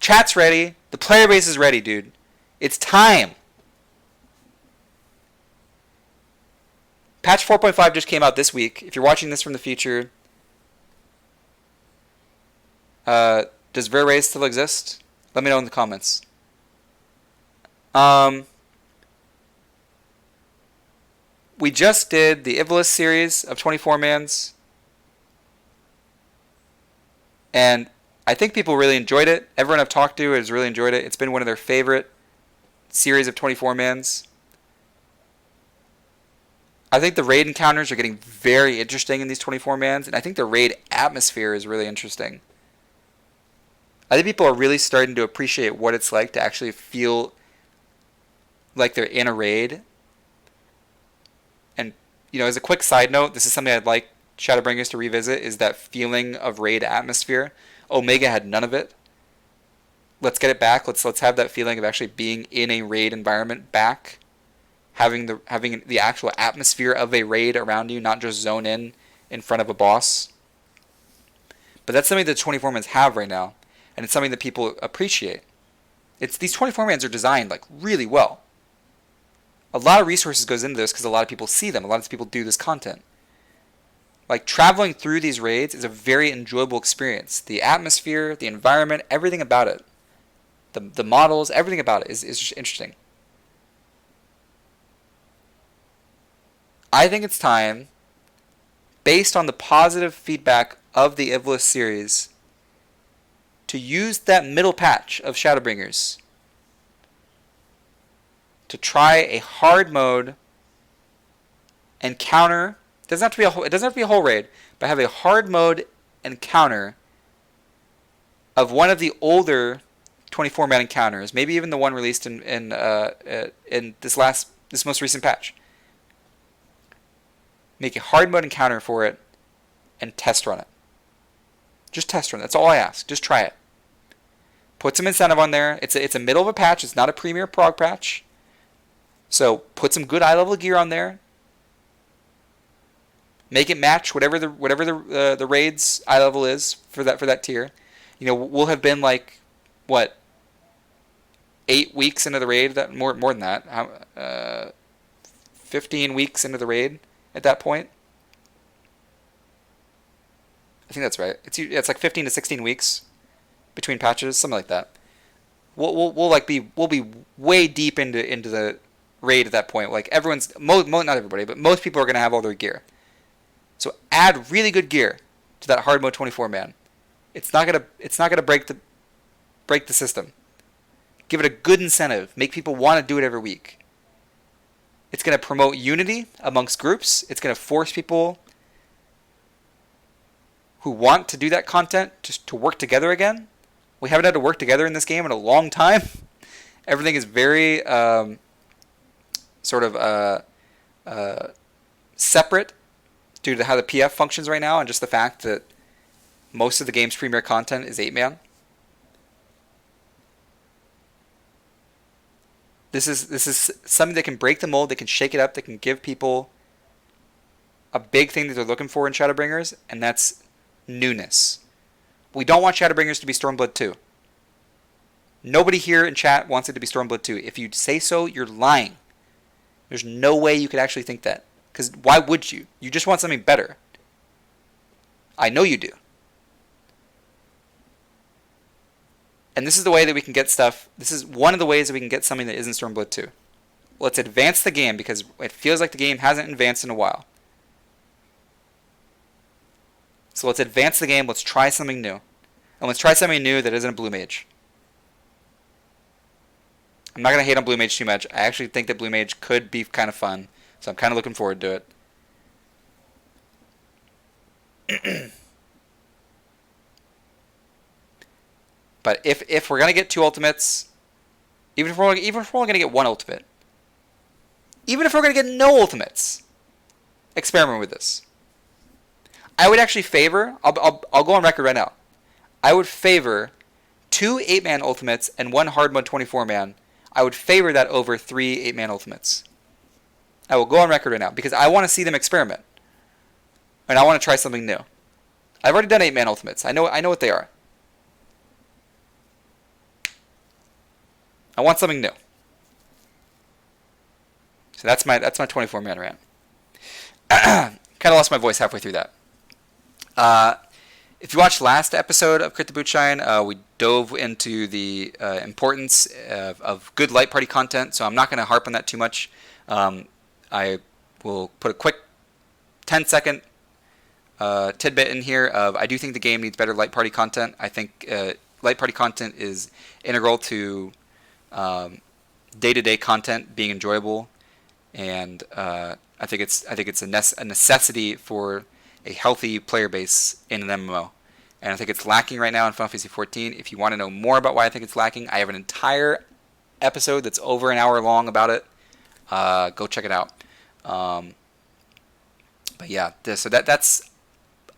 Chat's ready. The player base is ready, dude. It's time. Patch 4.5 just came out this week. If you're watching this from the future, does Rare Raid still exist? Let me know in the comments. We just did the Ivalice series of 24-mans. And I think people really enjoyed it. Everyone I've talked to has really enjoyed it. It's been one of their favorite series of 24-mans. I think the raid encounters are getting very interesting in these 24-mans, and I think the raid atmosphere is really interesting. I think people are really starting to appreciate what it's like to actually feel like they're in a raid. And, you know, as a quick side note, this is something I'd like Shadowbringers to revisit, is that feeling of raid atmosphere. Omega had none of it. Let's get it back. Let's have that feeling of actually being in a raid environment back. Having the actual atmosphere of a raid around you, not just zone in front of a boss. But that's something that 24-mans have right now, and it's something that people appreciate. These 24-mans are designed like really well. A lot of resources goes into this because a lot of people see them. A lot of people do this content. Like, traveling through these raids is a very enjoyable experience. The atmosphere, the environment, everything about it. The models, everything about it is just interesting. I think it's time, based on the positive feedback of the Ivalice series, to use that middle patch of Shadowbringers to try a hard mode encounter. It doesn't have to be a whole raid, but have a hard mode encounter of one of the older 24-man encounters, maybe even the one released in this most recent patch. Make a hard mode encounter for it and test run it. Just test run it. That's all I ask. Just try it. Put some incentive on there. It's a middle of a patch. It's not a premier prog patch. So put some good eye level gear on there. Make it match whatever the raid's eye level is for that tier. You know, we'll have been like what, 8 weeks into the raid. That more than that. 15 weeks into the raid at that point. I think that's right. It's like 15 to 16 weeks between patches, something like that. We'll be way deep into the raid at that point. Like, not everybody, but most people are gonna have all their gear. So add really good gear to that hard mode 24-man. It's not gonna break the system. Give it a good incentive. Make people want to do it every week. It's going to promote unity amongst groups. It's going to force people who want to do that content to work together again. We haven't had to work together in this game in a long time. Everything is very separate due to how the PF functions right now, and just the fact that most of the game's premier content is 8-man. This is something that can break the mold, that can shake it up, that can give people a big thing that they're looking for in Shadowbringers, and that's newness. We don't want Shadowbringers to be Stormblood 2. Nobody here in chat wants it to be Stormblood 2. If you say so, you're lying. There's no way you could actually think that. Because why would you? You just want something better. I know you do. And this is the way that we can get stuff. This is one of the ways that we can get something that isn't Stormblood 2. Let's advance the game, because it feels like the game hasn't advanced in a while. So let's advance the game. Let's try something new. And let's try something new that isn't a Blue Mage. I'm not going to hate on Blue Mage too much. I actually think that Blue Mage could be kind of fun. So I'm kind of looking forward to it. But if we're going to get 2 ultimates, Even if we're only gonna get one ultimate, even if we're gonna get no ultimates, experiment with this. I would actually favor. I'll go on record right now. I would favor 2 8-man ultimates and 1 hard mode 24-man. I would favor that over 3 8-man ultimates. I will go on record right now because I want to see them experiment, and I want to try something new. I've already done 8-man ultimates. I know what they are. I want something new. So that's my 24-man rant. Kind of lost my voice halfway through that. If you watched last episode of Crit the Bootshine, we dove into the importance of good light party content, so I'm not going to harp on that too much. I will put a quick 10-second tidbit in here of I do think the game needs better light party content. I think light party content is integral to day-to-day content being enjoyable, and I think it's a necessity for a healthy player base in an MMO. And I think it's lacking right now in Final Fantasy XIV. If you want to know more about why I think it's lacking, I have an entire episode that's over an hour long about it. Go check it out. But yeah, so that's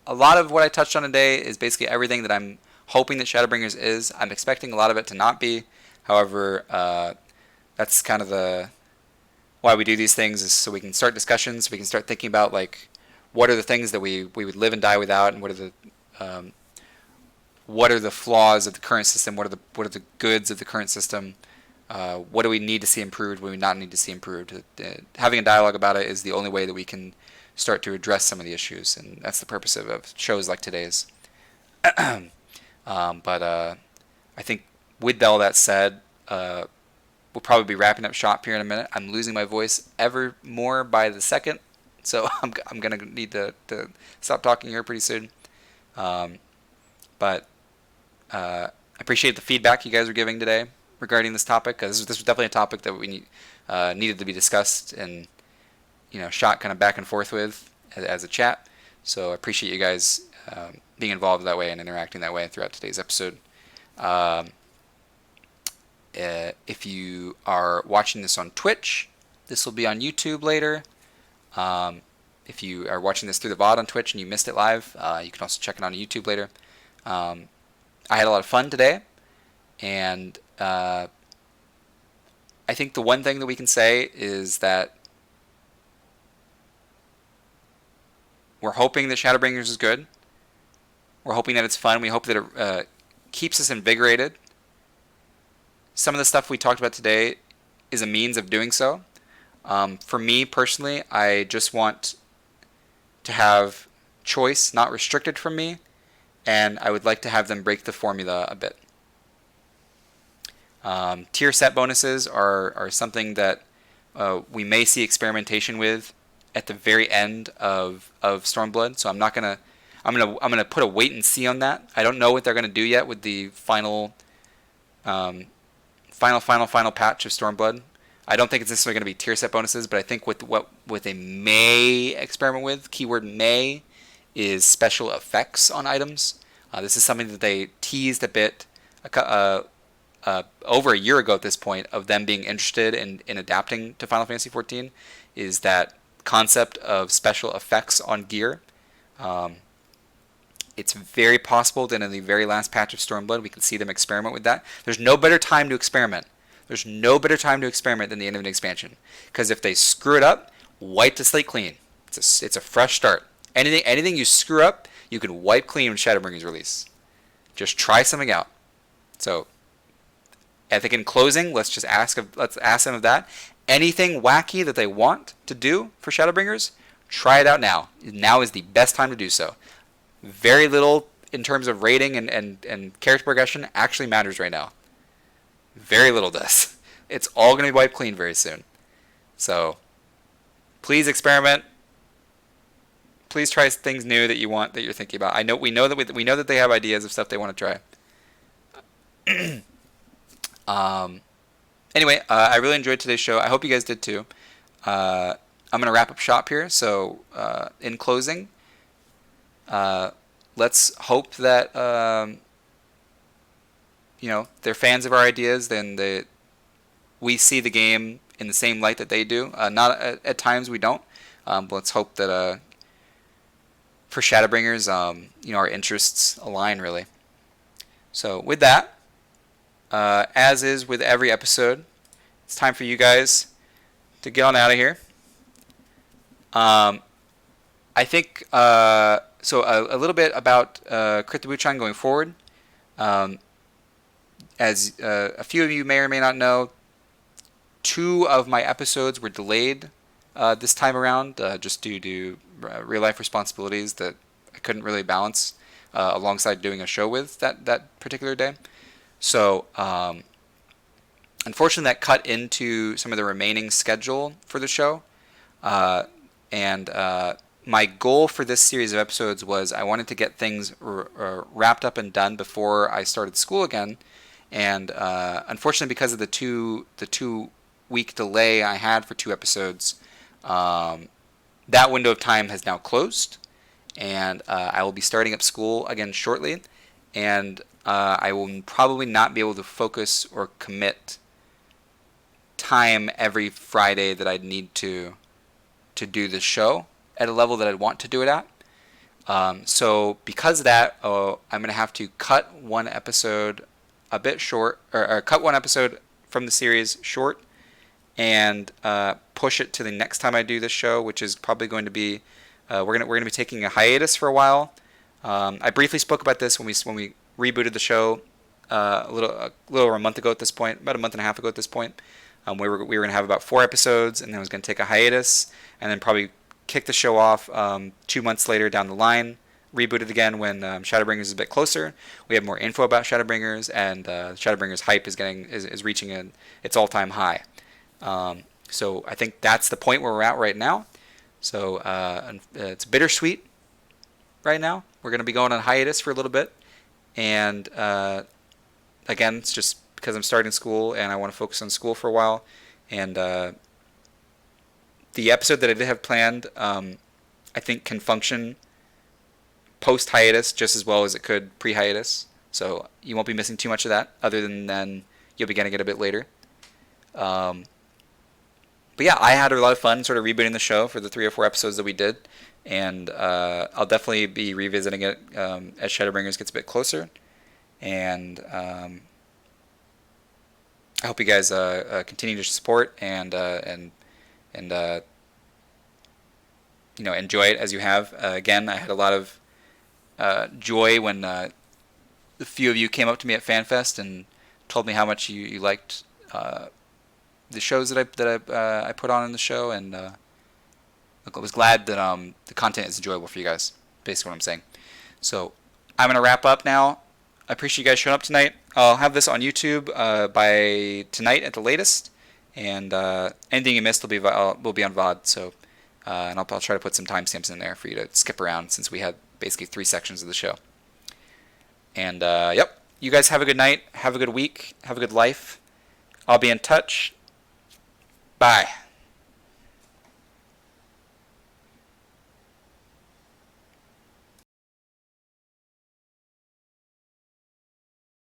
a lot of what I touched on today is basically everything that I'm hoping that Shadowbringers is. I'm expecting a lot of it to not be. However, that's kind of why we do these things, is so we can start discussions, we can start thinking about like what are the things that we would live and die without, and what are the flaws of the current system, what are the goods of the current system, what do we need to see improved, what do we not need to see improved. Having a dialogue about it is the only way that we can start to address some of the issues, and that's the purpose of shows like today's. But I think with all that said, we'll probably be wrapping up shop here in a minute. I'm losing my voice ever more by the second, so I'm gonna need to stop talking here pretty soon. But I appreciate the feedback you guys are giving today regarding this topic, because this was definitely a topic that we needed to be discussed and shot kind of back and forth with as a chat. So I appreciate you guys being involved that way and interacting that way throughout today's episode. If you are watching this on Twitch, this will be on YouTube later. If you are watching this through the VOD on Twitch and you missed it live, you can also check it on YouTube later. I had a lot of fun today, and I think the one thing that we can say is that we're hoping that Shadowbringers is good. We're hoping that it's fun. We hope that it keeps us invigorated. Some of the stuff we talked about today is a means of doing so. For me personally, I just want to have choice not restricted from me, and I would like to have them break the formula a bit. Tier set bonuses are something that we may see experimentation with at the very end of Stormblood. So I'm gonna put a wait and see on that. I don't know what they're gonna do yet with the final patch of Stormblood. I don't think it's necessarily going to be tier set bonuses, but I think what they may experiment with, keyword may, is special effects on items. This is something that they teased a bit over a year ago at this point, of them being interested in adapting to Final Fantasy XIV, is that concept of special effects on gear. It's very possible that in the very last patch of Stormblood we can see them experiment with that. There's no better time to experiment. There's no better time to experiment than the end of an expansion. Because if they screw it up, wipe the slate clean. It's a fresh start. Anything you screw up, you can wipe clean when Shadowbringers release. Just try something out. So, I think in closing, let's ask them of that. Anything wacky that they want to do for Shadowbringers, try it out now. Now is the best time to do so. Very little in terms of rating and character progression actually matters right now. Very little does. It's all going to be wiped clean very soon. So, please experiment. Please try things new that you're thinking about. We know that they have ideas of stuff they want to try. Anyway, I really enjoyed today's show. I hope you guys did too. I'm going to wrap up shop here. So, in closing, let's hope that they're fans of our ideas. Then we see the game in the same light that they do. Not at times we don't, but let's hope that for Shadowbringers, our interests align really. So with that, as is with every episode, it's time for you guys to get on out of here. I think so. A little bit about Crit the Bootshine going forward. As a few of you may or may not know, 2 of my episodes were delayed this time around, just due to real life responsibilities that I couldn't really balance alongside doing a show with that particular day. So unfortunately, that cut into some of the remaining schedule for the show. And my goal for this series of episodes was I wanted to get things wrapped up and done before I started school again. And unfortunately, because of the two week delay I had for 2 episodes, that window of time has now closed, and I will be starting up school again shortly. And I will probably not be able to focus or commit time every Friday that I'd need to do this show at a level that I'd want to do it at. So because of that, I'm going to have to cut one episode a bit short, or cut one episode from the series short, and push it to the next time I do this show, which is probably going to be we're gonna be taking a hiatus for a while. I briefly spoke about this when we rebooted the show a little over a month ago at this point, about a month and a half ago at this point. We were going to have about 4 episodes, and then I was going to take a hiatus, and then probably kick the show off 2 months later down the line, reboot it again when Shadowbringers is a bit closer. We have more info about Shadowbringers, and Shadowbringers hype is reaching its all-time high. So I think that's the point where we're at right now. So it's bittersweet right now. We're going to be going on hiatus for a little bit, and again, it's just because I'm starting school and I want to focus on school for a while. And the episode that I did have planned, I think can function post-hiatus just as well as it could pre-hiatus. So you won't be missing too much of that, other than then you'll be getting it a bit later. But yeah, I had a lot of fun sort of rebooting the show for the 3 or 4 episodes that we did. And I'll definitely be revisiting it as Shadowbringers gets a bit closer. And I hope you guys continue to support and enjoy it as you have. Again, I had a lot of joy when a few of you came up to me at FanFest and told me how much you liked the shows that I put on in the show, and I was glad that the content is enjoyable for you guys. Basically, what I'm saying. So I'm gonna wrap up now. I appreciate you guys showing up tonight. I'll have this on YouTube by tonight at the latest, and anything you missed will be on VOD. So, and I'll try to put some timestamps in there for you to skip around, since we had basically 3 sections of the show. And yep, you guys have a good night, have a good week, have a good life. I'll be in touch. Bye.